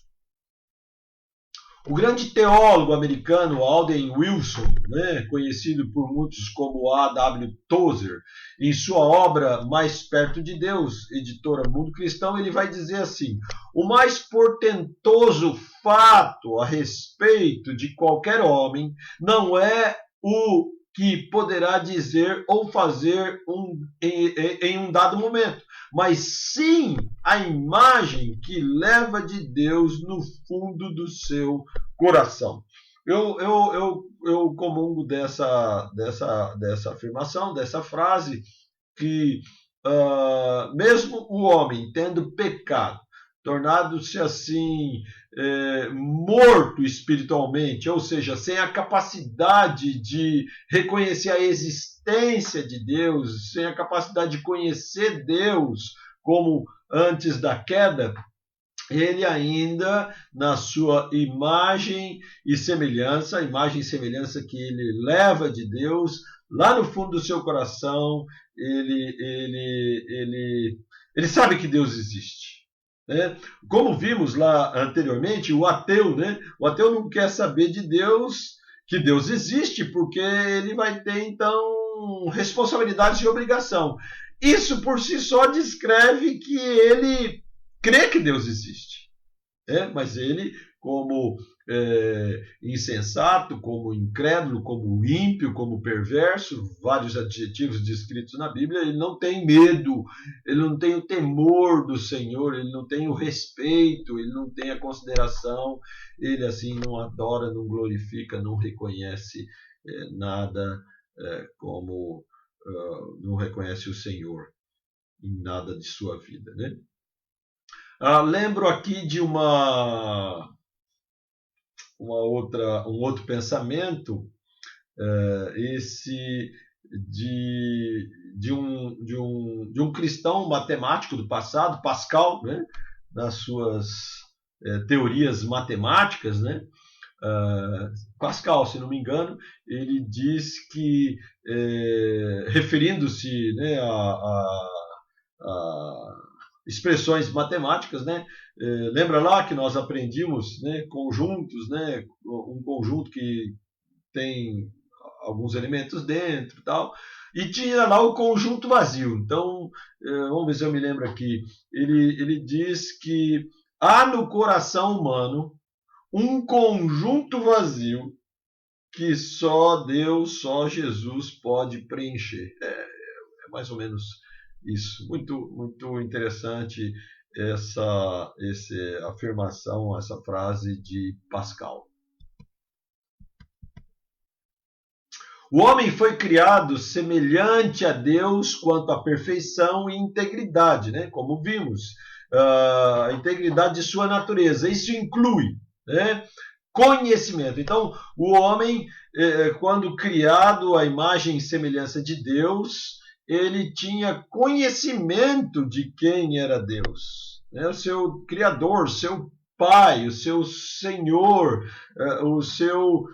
O grande teólogo americano Alden Wilson, né, conhecido por muitos como A.W. Tozer, em sua obra Mais Perto de Deus, editora Mundo Cristão, ele vai dizer assim: o mais portentoso fato a respeito de qualquer homem não é o que poderá dizer ou fazer em um dado momento, mas sim a imagem que leva de Deus no fundo do seu coração. Eu comungo dessa afirmação, dessa frase, que mesmo o homem tendo pecado, tornado-se assim morto espiritualmente, ou seja, sem a capacidade de reconhecer a existência de Deus, sem a capacidade de conhecer Deus como antes da queda, ele ainda, na sua imagem e semelhança, a imagem e semelhança que ele leva de Deus, lá no fundo do seu coração, ele sabe que Deus existe. Né? Como vimos lá anteriormente, o ateu não quer saber de Deus, que Deus existe, porque ele vai ter, então, responsabilidades e obrigação. Isso por si só descreve que ele crê que Deus existe. Mas ele, como insensato, como incrédulo, como ímpio, como perverso, vários adjetivos descritos na Bíblia, ele não tem medo, ele não tem o temor do Senhor, ele não tem o respeito, ele não tem a consideração, ele assim não adora, não glorifica, não reconhece nada como não reconhece o Senhor em nada de sua vida, né? Lembro aqui de um outro pensamento, esse de um cristão matemático do passado, Pascal, né, nas suas teorias matemáticas, né? Pascal, se não me engano, ele diz que, referindo-se, né, a expressões matemáticas, né? Lembra lá que nós aprendimos, né, conjuntos, né, um conjunto que tem alguns elementos dentro e tal, e tinha lá o conjunto vazio. Então, vamos ver se eu me lembro aqui. Ele diz que há no coração humano um conjunto vazio que só Deus, só Jesus pode preencher. É mais ou menos isso. Muito, muito interessante essa afirmação, essa frase de Pascal. O homem foi criado semelhante a Deus quanto à perfeição e integridade, né? Como vimos, a integridade de sua natureza. Isso inclui, né, conhecimento. Então, o homem, quando criado à imagem e semelhança de Deus, ele tinha conhecimento de quem era Deus, né? O seu Criador, seu Pai, o seu Senhor, o seu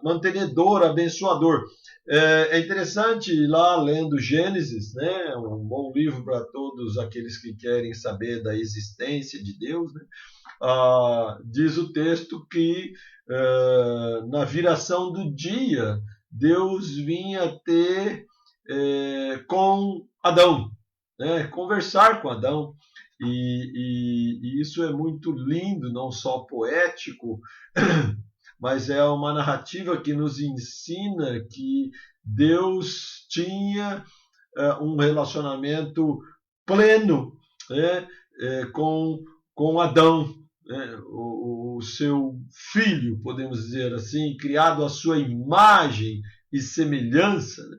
mantenedor, abençoador. É interessante lá lendo Gênesis, né, um bom livro para todos aqueles que querem saber da existência de Deus, né? Diz o texto que na viração do dia Deus vinha ter com Adão, né, conversar com Adão. E isso é muito lindo, não só poético, mas é uma narrativa que nos ensina que Deus tinha um relacionamento pleno, né, com Adão, né, o seu filho, podemos dizer assim, criado à sua imagem e semelhança, né?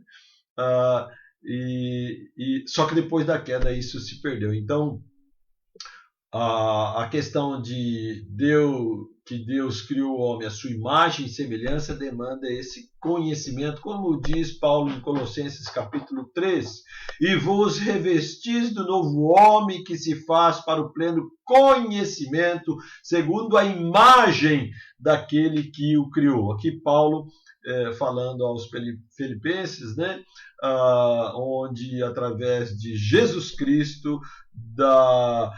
Só que depois da queda isso se perdeu. Então, a questão de que Deus criou o homem à sua imagem e semelhança demanda esse conhecimento, como diz Paulo em Colossenses capítulo 3, e vos revestis do novo homem que se faz para o pleno conhecimento, segundo a imagem daquele que o criou. Aqui Paulo falando aos filipenses, né, onde através de Jesus Cristo, da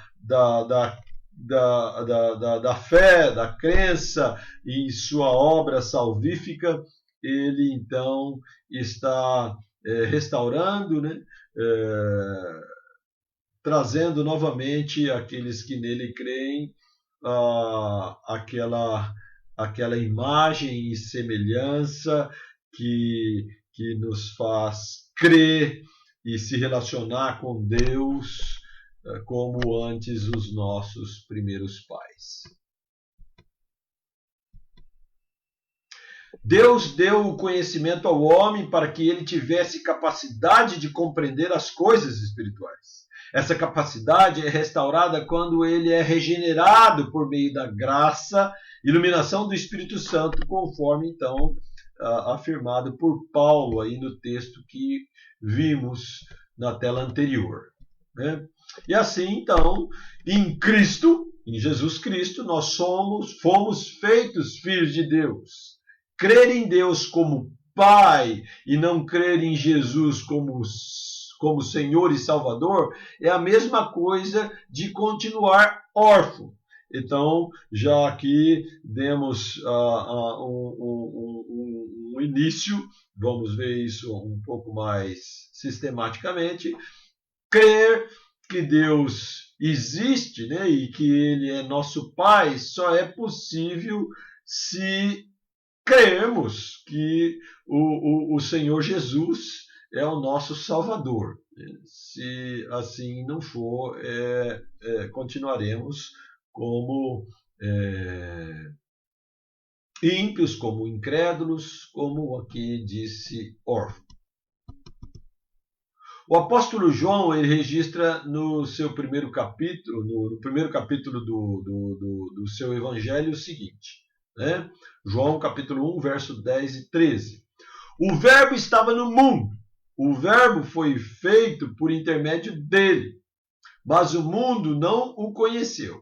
fé, da crença em sua obra salvífica, ele então está restaurando, né, trazendo novamente aqueles que nele creem aquela imagem e semelhança que nos faz crer e se relacionar com Deus como antes os nossos primeiros pais. Deus deu o conhecimento ao homem para que ele tivesse capacidade de compreender as coisas espirituais. Essa capacidade é restaurada quando ele é regenerado por meio da graça, iluminação do Espírito Santo, conforme então afirmado por Paulo aí no texto que vimos na tela anterior, né? E assim, então, em Cristo, em Jesus Cristo, nós fomos feitos filhos de Deus. Crer em Deus como Pai e não crer em Jesus como Senhor e Salvador é a mesma coisa de continuar órfão. Então, já aqui demos um início, vamos ver isso um pouco mais sistematicamente. Crer que Deus existe, né, e que Ele é nosso Pai só é possível se crermos que o Senhor Jesus é o nosso Salvador. Se assim não for, continuaremos como ímpios, como incrédulos, como aqui disse órfãos. O apóstolo João ele registra no seu primeiro capítulo, no primeiro capítulo do seu evangelho, o seguinte, né? João capítulo 1, verso 10 e 13. O verbo estava no mundo, o verbo foi feito por intermédio dele, mas o mundo não o conheceu.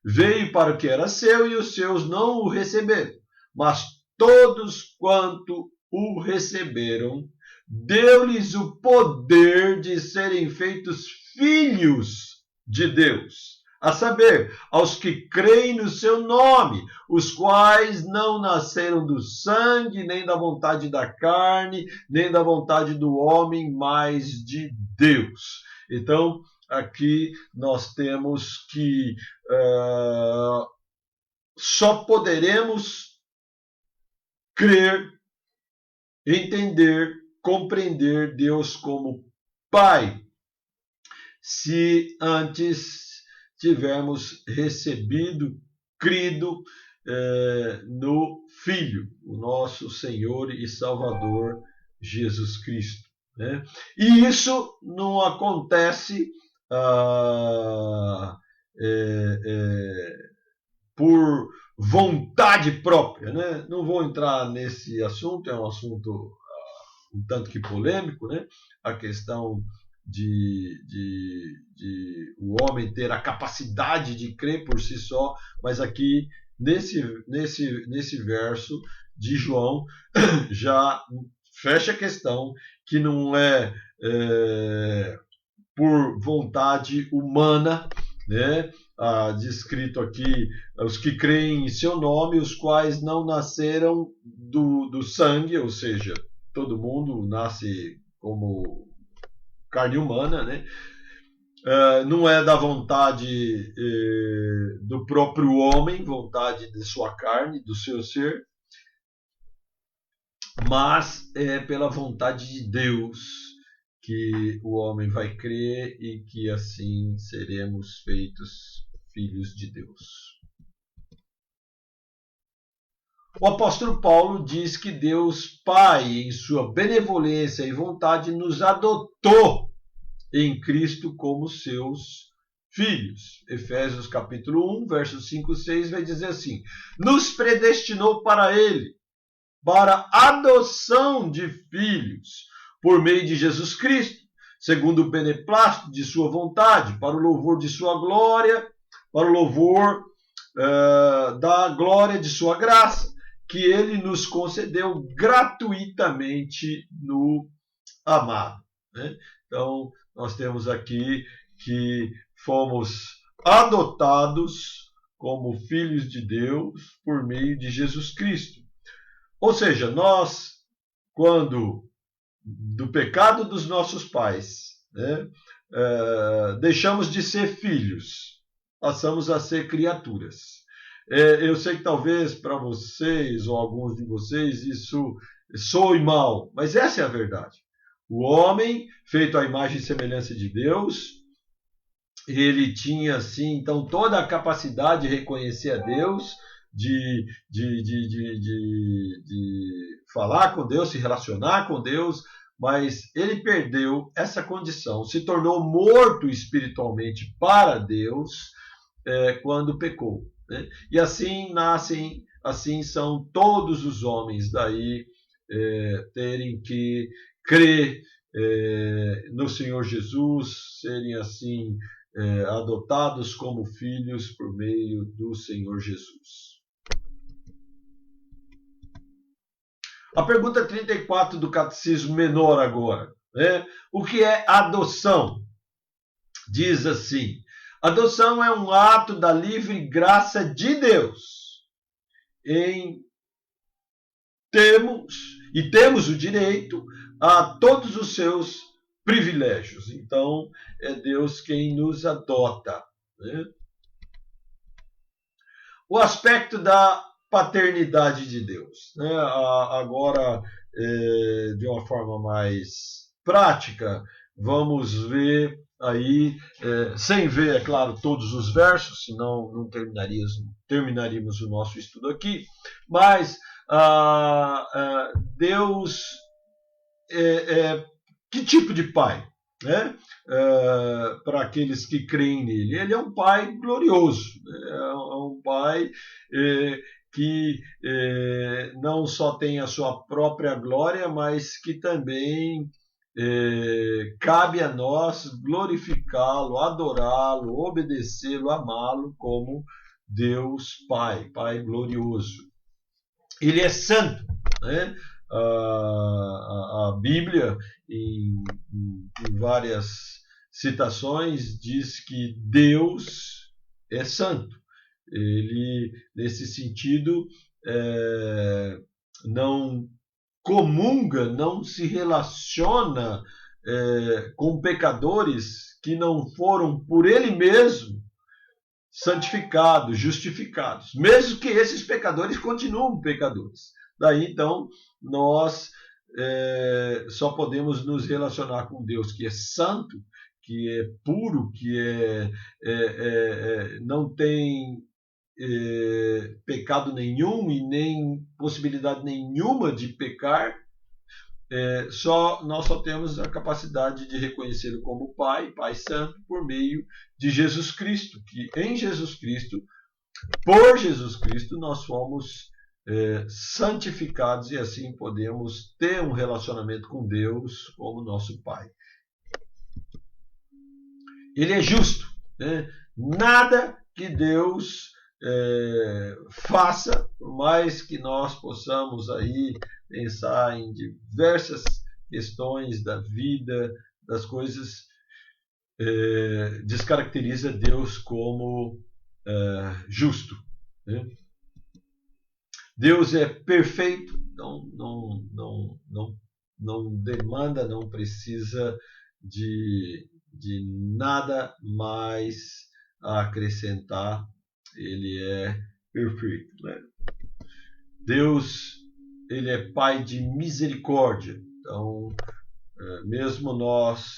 Veio para o que era seu e os seus não o receberam, mas todos quanto o receberam, deu-lhes o poder de serem feitos filhos de Deus, a saber, aos que creem no seu nome, os quais não nasceram do sangue, nem da vontade da carne, nem da vontade do homem, mas de Deus. Então, aqui nós temos que só poderemos crer, entender, compreender Deus como Pai, se antes tivermos recebido, crido no Filho, o nosso Senhor e Salvador Jesus Cristo, né? E isso não acontece por vontade própria, né? Não vou entrar nesse assunto, é um assunto um tanto que polêmico, né? A questão o homem ter a capacidade de crer por si só, mas aqui nesse verso de João já fecha a questão que não é por vontade humana, né? Descrito aqui os que creem em seu nome, os quais não nasceram do sangue, ou seja, todo mundo nasce como carne humana, né? Não é da vontade do próprio homem, vontade de sua carne, do seu ser, mas é pela vontade de Deus que o homem vai crer e que assim seremos feitos filhos de Deus. O apóstolo Paulo diz que Deus Pai, em sua benevolência e vontade, nos adotou em Cristo como seus filhos. Efésios capítulo 1, versos 5 e 6 vai dizer assim: nos predestinou para ele, para adoção de filhos, por meio de Jesus Cristo, segundo o beneplácito de sua vontade, para o louvor de sua glória, para o louvor da glória de sua graça, que ele nos concedeu gratuitamente no amado. Né? Então, nós temos aqui que fomos adotados como filhos de Deus por meio de Jesus Cristo. Ou seja, nós, quando do pecado dos nossos pais, né, deixamos de ser filhos, passamos a ser criaturas. Eu sei que talvez para vocês, ou alguns de vocês, isso soe mal, mas essa é a verdade. O homem, feito à imagem e semelhança de Deus, ele tinha, assim, então, toda a capacidade de reconhecer a Deus, de falar com Deus, se relacionar com Deus, mas ele perdeu essa condição, se tornou morto espiritualmente para Deus quando pecou. Né? E assim nascem, assim são todos os homens, daí terem que crer no Senhor Jesus, serem assim adotados como filhos por meio do Senhor Jesus. A pergunta 34 do Catecismo Menor agora, né? O que é adoção? Diz assim: adoção é um ato da livre graça de Deus. Temos o direito a todos os seus privilégios. Então, é Deus quem nos adota. Né? O aspecto da paternidade de Deus. Né? Agora, de uma forma mais prática, vamos ver aí, sem ver, é claro, todos os versos, senão não terminaríamos o nosso estudo aqui, mas Deus que tipo de pai? Né? Para aqueles que creem nele. Ele é um pai glorioso, né? É um pai que não só tem a sua própria glória, mas que também cabe a nós glorificá-lo, adorá-lo, obedecê-lo, amá-lo como Deus Pai, Pai glorioso. Ele é santo, né? A Bíblia, em várias citações, diz que Deus é santo. Ele, nesse sentido, não comunga, não se relaciona com pecadores que não foram por ele mesmo santificados, justificados, mesmo que esses pecadores continuem pecadores. Daí, então, nós só podemos nos relacionar com Deus que é santo, que é puro, que não tem pecado nenhum e nem possibilidade nenhuma de pecar. Nós só temos a capacidade de reconhecê-lo como Pai, Pai Santo, por meio de Jesus Cristo, que em Jesus Cristo, por Jesus Cristo, nós fomos santificados e assim podemos ter um relacionamento com Deus como nosso Pai. Ele é justo, né? Nada que Deus faça, por mais que nós possamos aí pensar em diversas questões da vida, das coisas, descaracteriza Deus como justo, né? Deus é perfeito, não demanda, não precisa de nada mais a acrescentar. Ele é perfeito, né? Deus, ele é Pai de misericórdia. Então, mesmo nós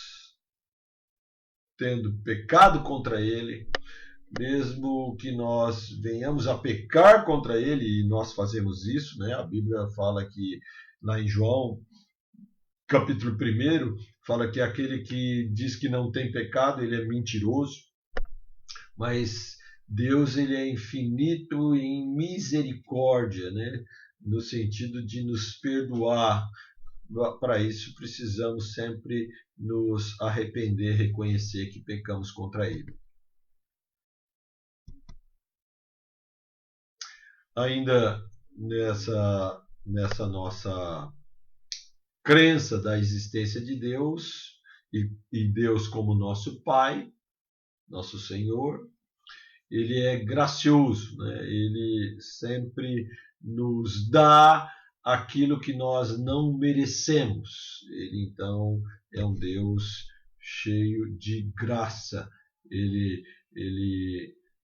tendo pecado contra ele, mesmo que nós venhamos a pecar contra ele, e nós fazemos isso, né? A Bíblia fala que, lá em João, capítulo 1, fala que aquele que diz que não tem pecado, ele é mentiroso, mas Deus, ele é infinito em misericórdia, né? No sentido de nos perdoar. Para isso, precisamos sempre nos arrepender, reconhecer que pecamos contra ele. Ainda nessa nossa crença da existência de Deus e Deus como nosso Pai, nosso Senhor, ele é gracioso, né? Ele sempre nos dá aquilo que nós não merecemos. Ele então é um Deus cheio de graça. Ele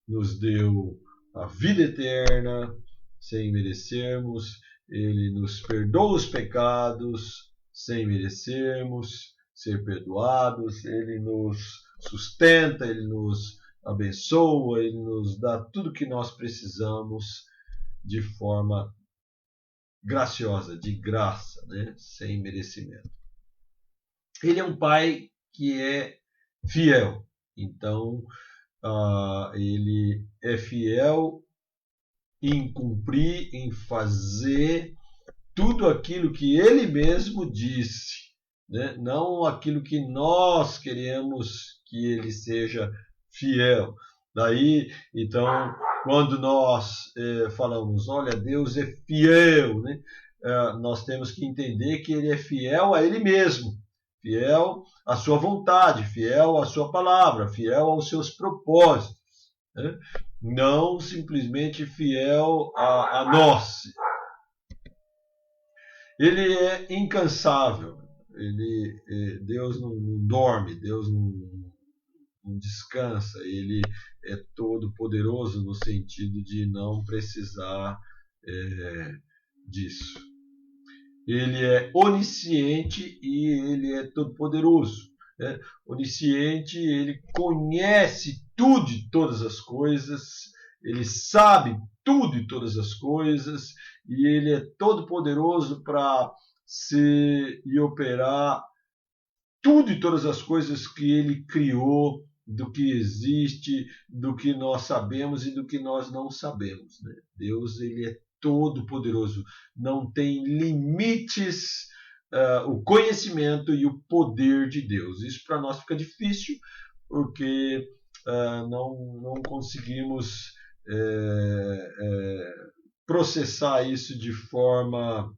nos deu a vida eterna sem merecermos. Ele nos perdoa os pecados sem merecermos ser perdoados. Ele nos sustenta, ele nos abençoa, ele nos dá tudo que nós precisamos de forma graciosa, de graça, né? Sem merecimento. Ele é um pai que é fiel. Então, ele é fiel em cumprir, em fazer tudo aquilo que ele mesmo disse, né? Não aquilo que nós queremos que ele seja fiel. Daí, então, quando nós falamos, olha, Deus é fiel, né? Nós temos que entender que ele é fiel a ele mesmo, fiel à sua vontade, fiel à sua palavra, fiel aos seus propósitos, né? Não simplesmente fiel a nós. Ele é incansável. Deus não dorme, Deus não descansa. Ele é todo poderoso no sentido de não precisar disso. Ele é onisciente e ele é todo poderoso. Né? Onisciente, ele conhece tudo e todas as coisas, ele sabe tudo e todas as coisas, e ele é todo poderoso para ser e operar tudo e todas as coisas que ele criou, do que existe, do que nós sabemos e do que nós não sabemos, né? Deus, ele é todo poderoso, não tem limites o conhecimento e o poder de Deus. Isso para nós fica difícil, porque não conseguimos processar isso de forma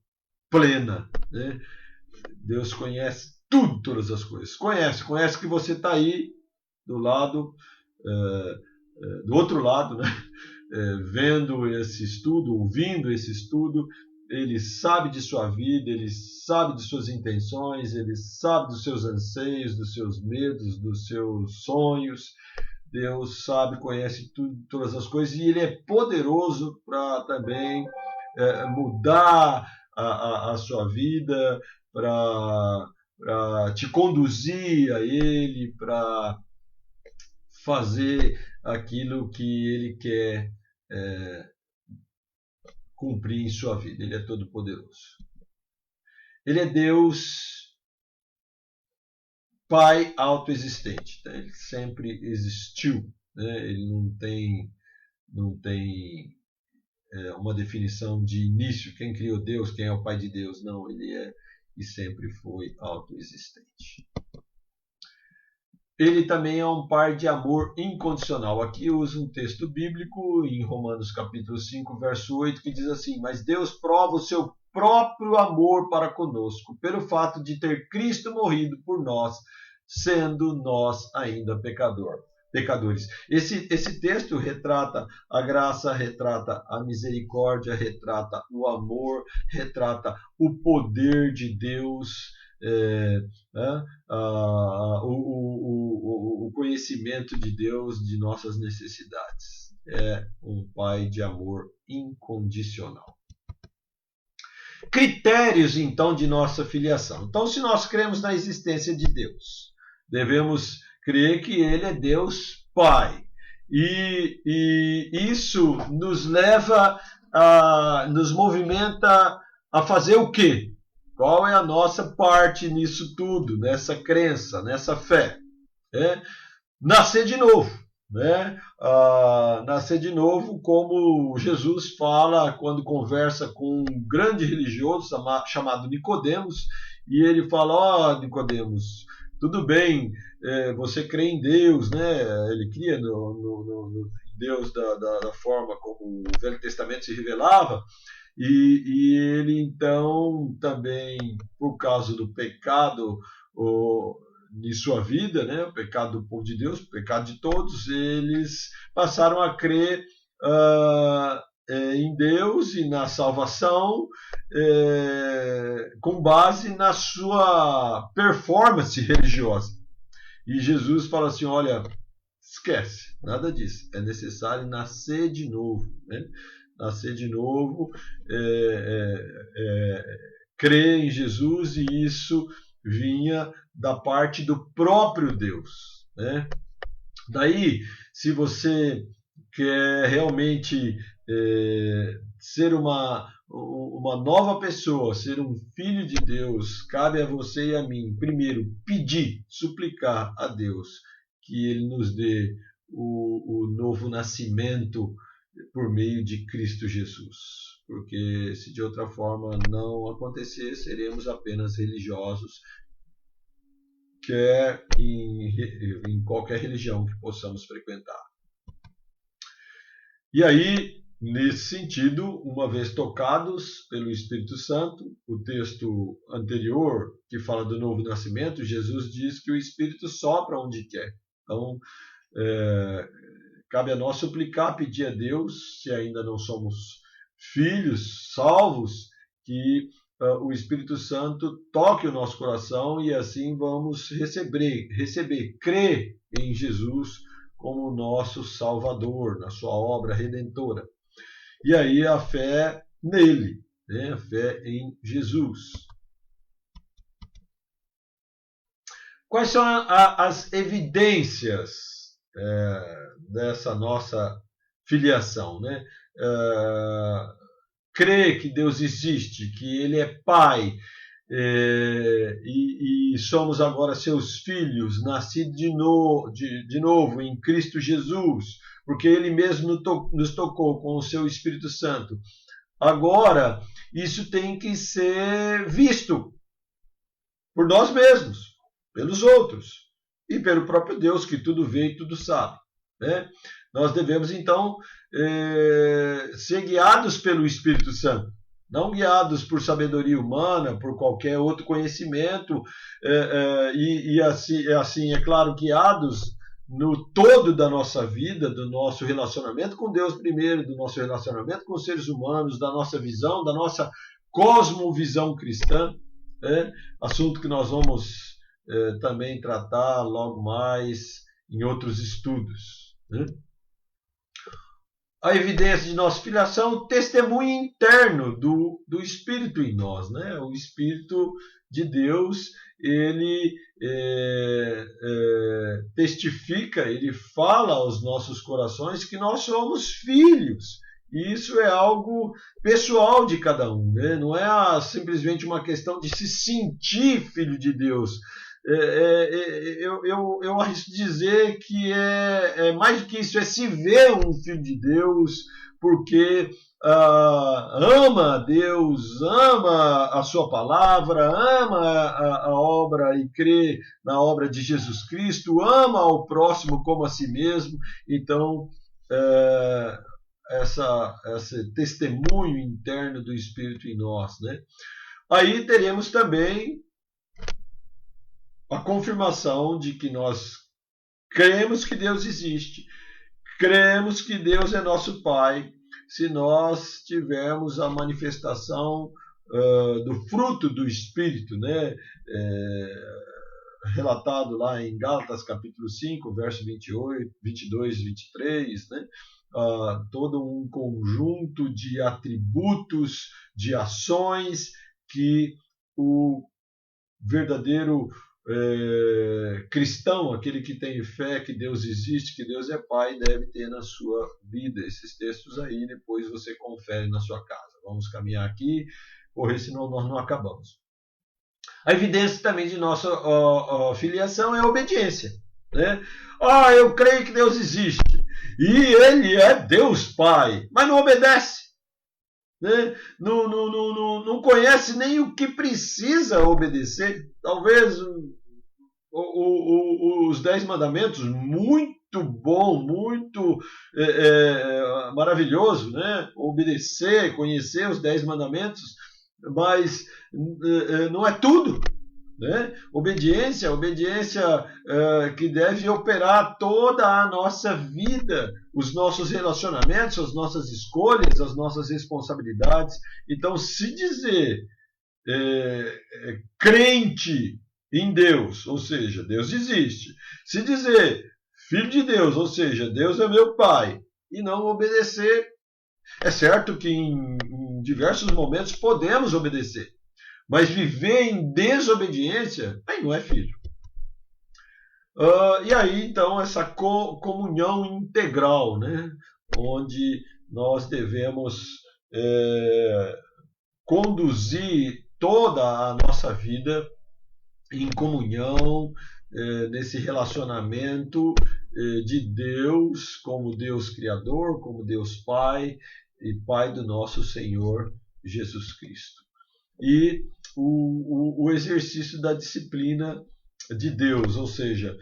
plena, né? Deus conhece tudo, todas as coisas. Conhece que você está aí do lado, do outro lado, né? Vendo esse estudo, ouvindo esse estudo. Ele sabe de sua vida, ele sabe de suas intenções, ele sabe dos seus anseios, dos seus medos, dos seus sonhos. Deus sabe, conhece tudo, todas as coisas, e ele é poderoso para também mudar a sua vida, para te conduzir a ele, para fazer aquilo que ele quer cumprir em sua vida. Ele é todo poderoso. Ele é Deus Pai autoexistente. Então, ele sempre existiu, né? Ele não tem uma definição de início. Quem criou Deus, quem é o Pai de Deus? Não, ele é e sempre foi autoexistente. ele também é um pai de amor incondicional. Aqui eu uso um texto bíblico em Romanos capítulo 5, verso 8, que diz assim: mas Deus prova o seu próprio amor para conosco, pelo fato de ter Cristo morrido por nós, sendo nós ainda pecadores. Esse texto retrata a graça, retrata a misericórdia, retrata o amor, retrata o poder de Deus, o conhecimento de Deus de nossas necessidades. É um pai de amor incondicional. Critérios, então, de nossa filiação. Então, se nós cremos na existência de Deus, devemos crer que Ele é Deus Pai. E isso nos leva, nos movimenta a fazer o quê? Qual é a nossa parte nisso tudo, nessa crença, nessa fé? Nascer de novo. Nascer de novo, como Jesus fala quando conversa com um grande religioso chamado Nicodemos, e ele fala: Nicodemos, tudo bem, você crê em Deus, né? Ele cria no Deus da forma como o Velho Testamento se revelava, e ele então também, por causa do pecado de sua vida, né, o pecado do povo de Deus, o pecado de todos, eles passaram a crer em Deus e na salvação com base na sua performance religiosa. E Jesus fala assim: olha, esquece, nada disso, é necessário nascer de novo, né? Nascer de novo, crer em Jesus, e isso vinha da parte do próprio Deus, né? Daí, se você quer realmente ser uma nova pessoa, ser um filho de Deus, cabe a você e a mim, primeiro, pedir, suplicar a Deus que Ele nos dê o novo nascimento por meio de Cristo Jesus. Porque se de outra forma não acontecer, seremos apenas religiosos, quer em qualquer religião que possamos frequentar. E aí, nesse sentido, uma vez tocados pelo Espírito Santo, o texto anterior, que fala do novo nascimento, Jesus diz que o Espírito sopra onde quer. Então, cabe a nós suplicar, pedir a Deus, se ainda não somos filhos salvos, que o Espírito Santo toque o nosso coração, e assim vamos receber, crer em Jesus como nosso Salvador, na sua obra redentora. E aí a fé nele, né? A fé em Jesus. Quais são as evidências dessa nossa filiação, né? Crer que Deus existe, que Ele é Pai, e somos agora seus filhos, nascidos de novo em Cristo Jesus, porque Ele mesmo nos tocou com o seu Espírito Santo. Agora, isso tem que ser visto por nós mesmos, pelos outros e pelo próprio Deus, que tudo vê e tudo sabe, né? Nós devemos, então, ser guiados pelo Espírito Santo, não guiados por sabedoria humana, por qualquer outro conhecimento, e assim, é claro, guiados no todo da nossa vida, do nosso relacionamento com Deus primeiro, do nosso relacionamento com os seres humanos, da nossa visão, da nossa cosmovisão cristã, assunto que nós vamos também tratar logo mais em outros estudos, né? A evidência de nossa filiação, o testemunho interno do Espírito em nós, né? O Espírito de Deus, ele testifica, ele fala aos nossos corações que nós somos filhos. E isso é algo pessoal de cada um, né? Não é simplesmente uma questão de se sentir filho de Deus, Eu arrisco dizer que é mais do que isso, é se ver um filho de Deus, porque ama Deus, ama a sua palavra, ama a obra e crê na obra de Jesus Cristo, ama ao próximo como a si mesmo. Então, esse testemunho interno do Espírito em nós, né? Aí teremos também a confirmação de que nós cremos que Deus existe, cremos que Deus é nosso Pai, se nós tivermos a manifestação do fruto do Espírito, né? Relatado lá em Gálatas capítulo 5, verso 28, 22, 23, né? Todo um conjunto de atributos, de ações que o verdadeiro cristão, aquele que tem fé que Deus existe, que Deus é Pai, deve ter na sua vida. Esses textos aí, depois você confere na sua casa. Vamos caminhar aqui, porque senão nós não acabamos. A evidência também de nossa filiação é a obediência, né? Eu creio que Deus existe e Ele é Deus Pai, mas não obedece, né? Não conhece nem o que precisa obedecer. Talvez os 10 mandamentos, muito bom, muito maravilhoso, né? Obedecer, conhecer os 10 mandamentos, mas não é tudo, né? Obediência que deve operar toda a nossa vida, os nossos relacionamentos, as nossas escolhas, as nossas responsabilidades. Então, se dizer crente em Deus, ou seja, Deus existe, se dizer filho de Deus, ou seja, Deus é meu Pai, e não obedecer, é certo que em diversos momentos podemos obedecer, mas viver em desobediência, aí não é filho. E aí, então, essa comunhão integral, né? Onde nós devemos conduzir toda a nossa vida em comunhão, nesse relacionamento de Deus, como Deus Criador, como Deus Pai e Pai do nosso Senhor Jesus Cristo. E o exercício da disciplina de Deus, ou seja,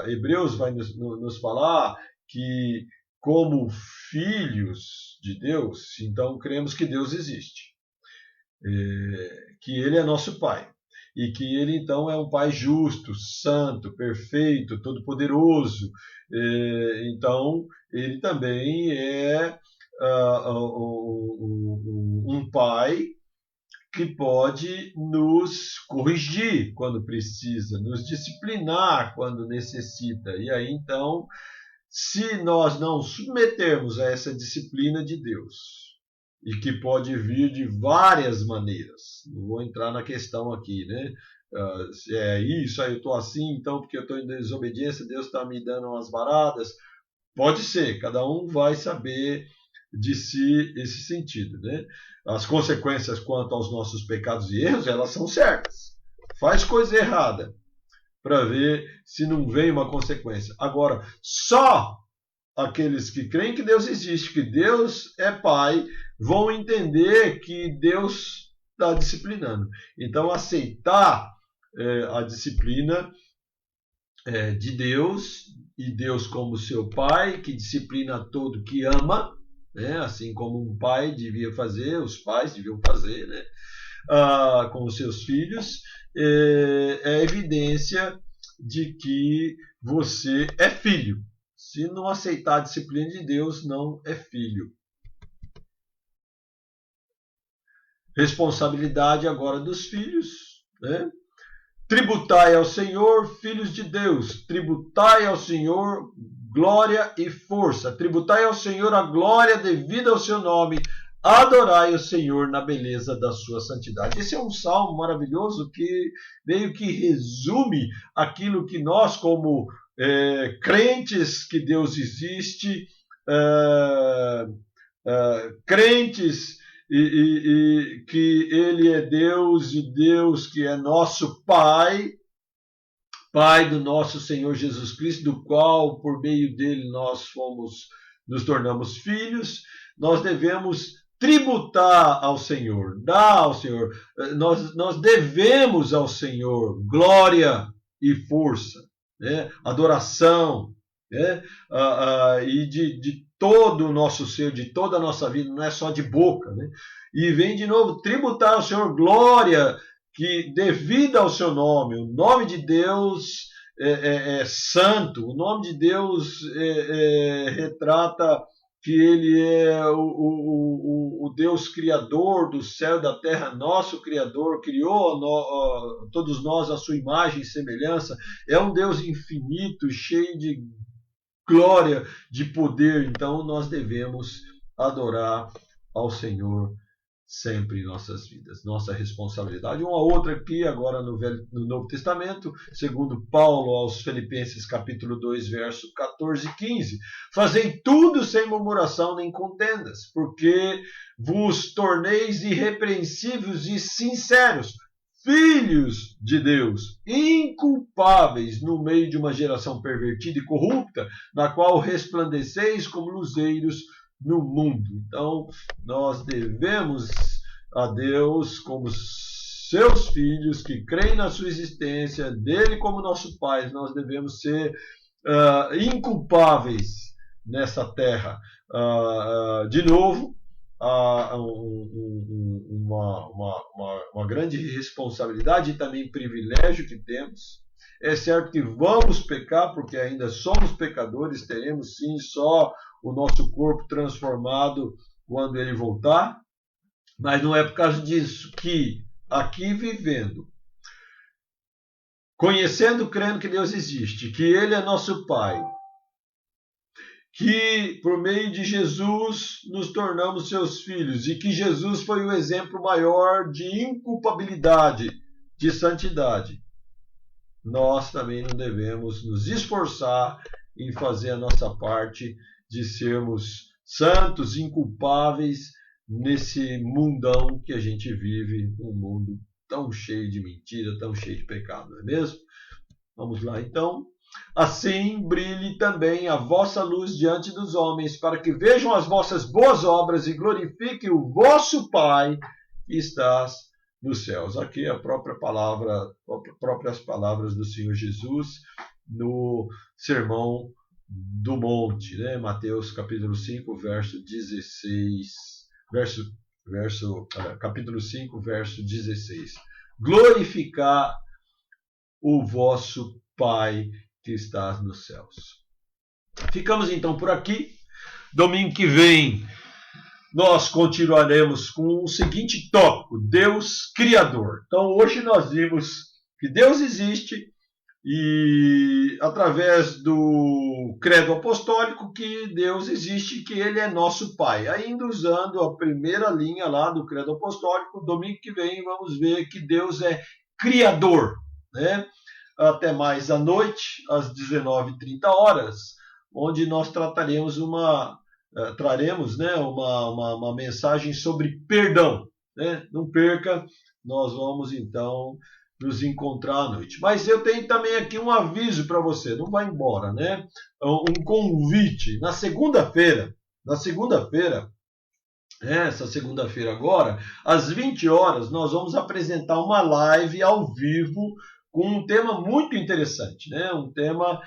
Hebreus vai nos falar que, como filhos de Deus, então cremos que Deus existe, que Ele é nosso Pai, e que Ele então é um Pai justo, santo, perfeito, todo-poderoso. Então, Ele também é um Pai que pode nos corrigir quando precisa, nos disciplinar quando necessita. E aí, então, se nós não submetermos a essa disciplina de Deus, e que pode vir de várias maneiras, não vou entrar na questão aqui, né? Se é isso, aí eu estou assim, então porque eu estou em desobediência, Deus está me dando umas varadas. Pode ser, cada um vai saber de si esse sentido, né? As consequências quanto aos nossos pecados e erros, elas são certas. Faz coisa errada para ver se não vem uma consequência. Agora, só aqueles que creem que Deus existe, que Deus é Pai, vão entender que Deus está disciplinando. Então, aceitar a disciplina de Deus, e Deus como seu Pai, que disciplina todo que ama, né? Assim como um pai devia fazer, os pais deviam fazer, né? Com os seus filhos, é evidência de que você é filho. Se não aceitar a disciplina de Deus, não é filho. Responsabilidade agora dos filhos, né? Tributai ao Senhor, filhos de Deus, tributai ao Senhor glória e força, tributai ao Senhor a glória devida ao seu nome, adorai o Senhor na beleza da sua santidade. Esse é um salmo maravilhoso que meio que resume aquilo que nós, como crentes que Deus existe, crentes e que Ele é Deus, e Deus que é nosso Pai, Pai do nosso Senhor Jesus Cristo, do qual, por meio dele, nos tornamos filhos, nós devemos tributar ao Senhor, dar ao Senhor, nós devemos ao Senhor glória e força, né? Adoração, né? E de todo o nosso ser, de toda a nossa vida, não é só de boca, né? E vem de novo tributar ao Senhor glória que devida ao seu nome. O nome de Deus é santo, o nome de Deus retrata que ele é o Deus criador do céu e da terra, nosso criador, criou todos nós à sua imagem e semelhança, é um Deus infinito, cheio de glória, de poder. Então nós devemos adorar ao Senhor sempre em nossas vidas. Nossa responsabilidade. Uma outra aqui, agora no Novo Testamento, segundo Paulo aos Filipenses, capítulo 2, verso 14 e 15. Fazei tudo sem murmuração nem contendas, porque vos torneis irrepreensíveis e sinceros, filhos de Deus, inculpáveis no meio de uma geração pervertida e corrupta, na qual resplandeceis como luzeiros no mundo. Então, nós devemos a Deus como seus filhos que creem na sua existência, dele como nosso Pai. Nós devemos ser inculpáveis nessa terra. De novo, uma grande responsabilidade e também privilégio que temos. É certo que vamos pecar, porque ainda somos pecadores, teremos sim só o nosso corpo transformado quando ele voltar, mas não é por causa disso que aqui vivendo, conhecendo, crendo que Deus existe, que ele é nosso Pai, que por meio de Jesus nos tornamos seus filhos e que Jesus foi o exemplo maior de inculpabilidade, de santidade, nós também não devemos nos esforçar em fazer a nossa parte de sermos santos, inculpáveis nesse mundão que a gente vive, um mundo tão cheio de mentira, tão cheio de pecado, não é mesmo? Vamos lá então. Assim brilhe também a vossa luz diante dos homens, para que vejam as vossas boas obras e glorifiquem o vosso Pai que estás nos céus. Aqui a próprias palavras do Senhor Jesus no Sermão do Monte, né? Mateus capítulo 5, verso 16, capítulo 5, verso 16. Glorificar o vosso Pai que está nos céus. Ficamos então por aqui. Domingo que vem nós continuaremos com o seguinte tópico: Deus Criador. Então hoje nós vimos que Deus existe e através do credo apostólico que Deus existe, que ele é nosso Pai. Ainda usando a primeira linha lá do credo apostólico, domingo que vem vamos ver que Deus é Criador, né? Até mais à noite, às 19h30, onde nós traremos uma mensagem sobre perdão, né? Não perca, nós vamos então nos encontrar à noite. Mas eu tenho também aqui um aviso para você, não vai embora, né? Um convite. Na segunda-feira, essa segunda-feira agora, às 20h, nós vamos apresentar uma live ao vivo com um tema muito interessante, né? Um tema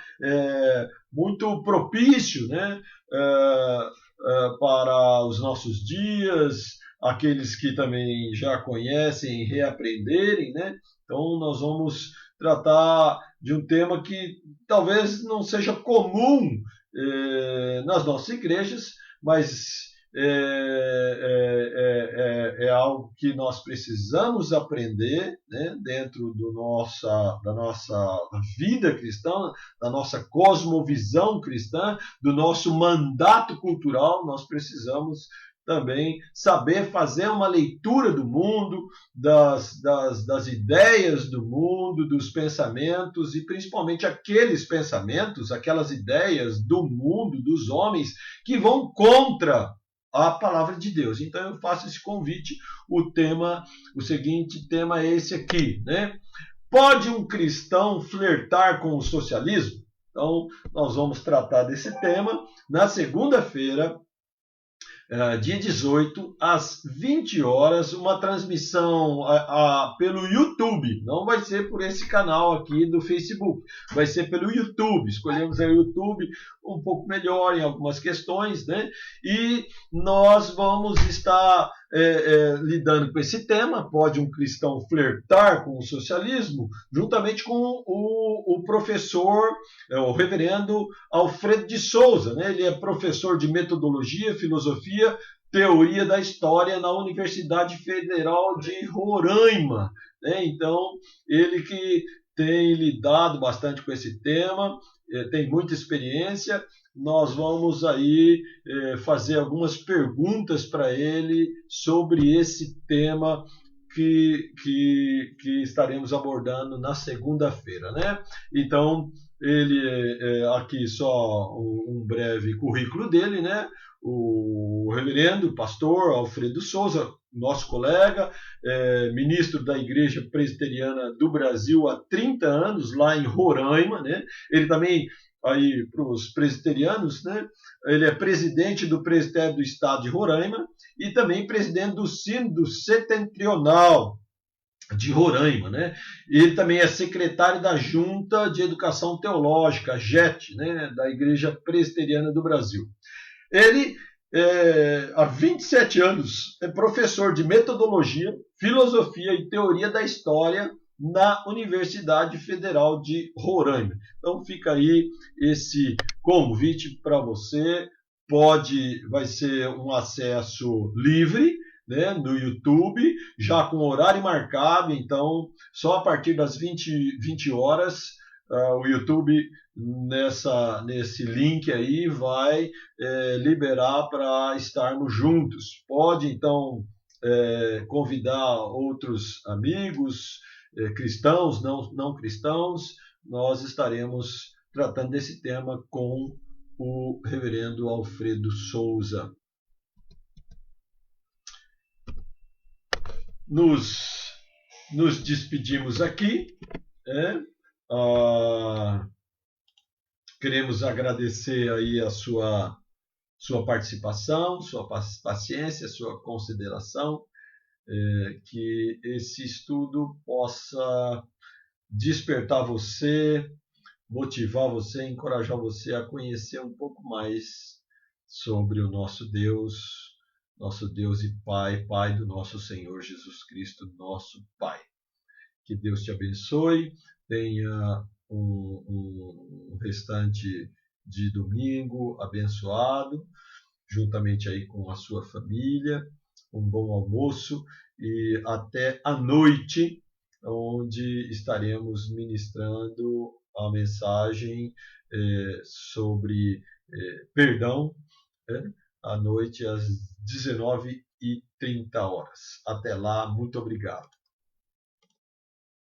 muito propício, né? Para os nossos dias, aqueles que também já conhecem, reaprenderem, né? Então nós vamos tratar de um tema que talvez não seja comum nas nossas igrejas, mas é algo que nós precisamos aprender, né, dentro da nossa vida cristã, da nossa cosmovisão cristã, do nosso mandato cultural. Nós precisamos também saber fazer uma leitura do mundo, das ideias do mundo, dos pensamentos, e principalmente aqueles pensamentos, aquelas ideias do mundo, dos homens, que vão contra a palavra de Deus. Então eu faço esse convite. O seguinte tema é esse aqui, né? Pode um cristão flertar com o socialismo? Então, nós vamos tratar desse tema na segunda-feira, dia 18, às 20 horas, uma transmissão pelo YouTube. Não vai ser por esse canal aqui do Facebook, vai ser pelo YouTube. Escolhemos o YouTube um pouco melhor em algumas questões, né? E nós vamos estar lidando com esse tema. Pode um cristão flertar com o socialismo? Juntamente com o professor, o reverendo Alfredo de Souza, né? Ele é professor de metodologia, filosofia, teoria da história na Universidade Federal de Roraima, né? Então, ele que tem lidado bastante com esse tema, tem muita experiência. Nós vamos aí fazer algumas perguntas para ele sobre esse tema que estaremos abordando na segunda-feira, né? Então, ele aqui só um breve currículo dele, né? O reverendo pastor Alfredo Souza, nosso colega, ministro da Igreja Presbiteriana do Brasil há 30 anos, lá em Roraima, né? Ele também, aí para os presbiterianos, né? Ele é presidente do Presbitério do Estado de Roraima e também presidente do Sínodo Setentrional de Roraima, né? Ele também é secretário da Junta de Educação Teológica, JET, né? Da Igreja Presbiteriana do Brasil. Ele, há 27 anos, é professor de metodologia, filosofia e teoria da história na Universidade Federal de Roraima. Então fica aí esse convite para você. Vai ser um acesso livre, né, no YouTube, já com horário marcado. Então só a partir das 20 horas o YouTube nesse link aí vai liberar para estarmos juntos. Pode então convidar outros amigos cristãos, não cristãos. Nós estaremos tratando desse tema com o reverendo Alfredo Souza. Nos despedimos aqui. Queremos agradecer aí a sua participação, sua paciência, sua consideração, que esse estudo possa despertar você, motivar você, encorajar você a conhecer um pouco mais sobre o nosso Deus e Pai do nosso Senhor Jesus Cristo, nosso Pai. Que Deus te abençoe, tenha um restante de domingo abençoado, juntamente aí com a sua família, um bom almoço e até a noite, onde estaremos ministrando a mensagem sobre perdão, à noite às 19h30. Até lá, muito obrigado.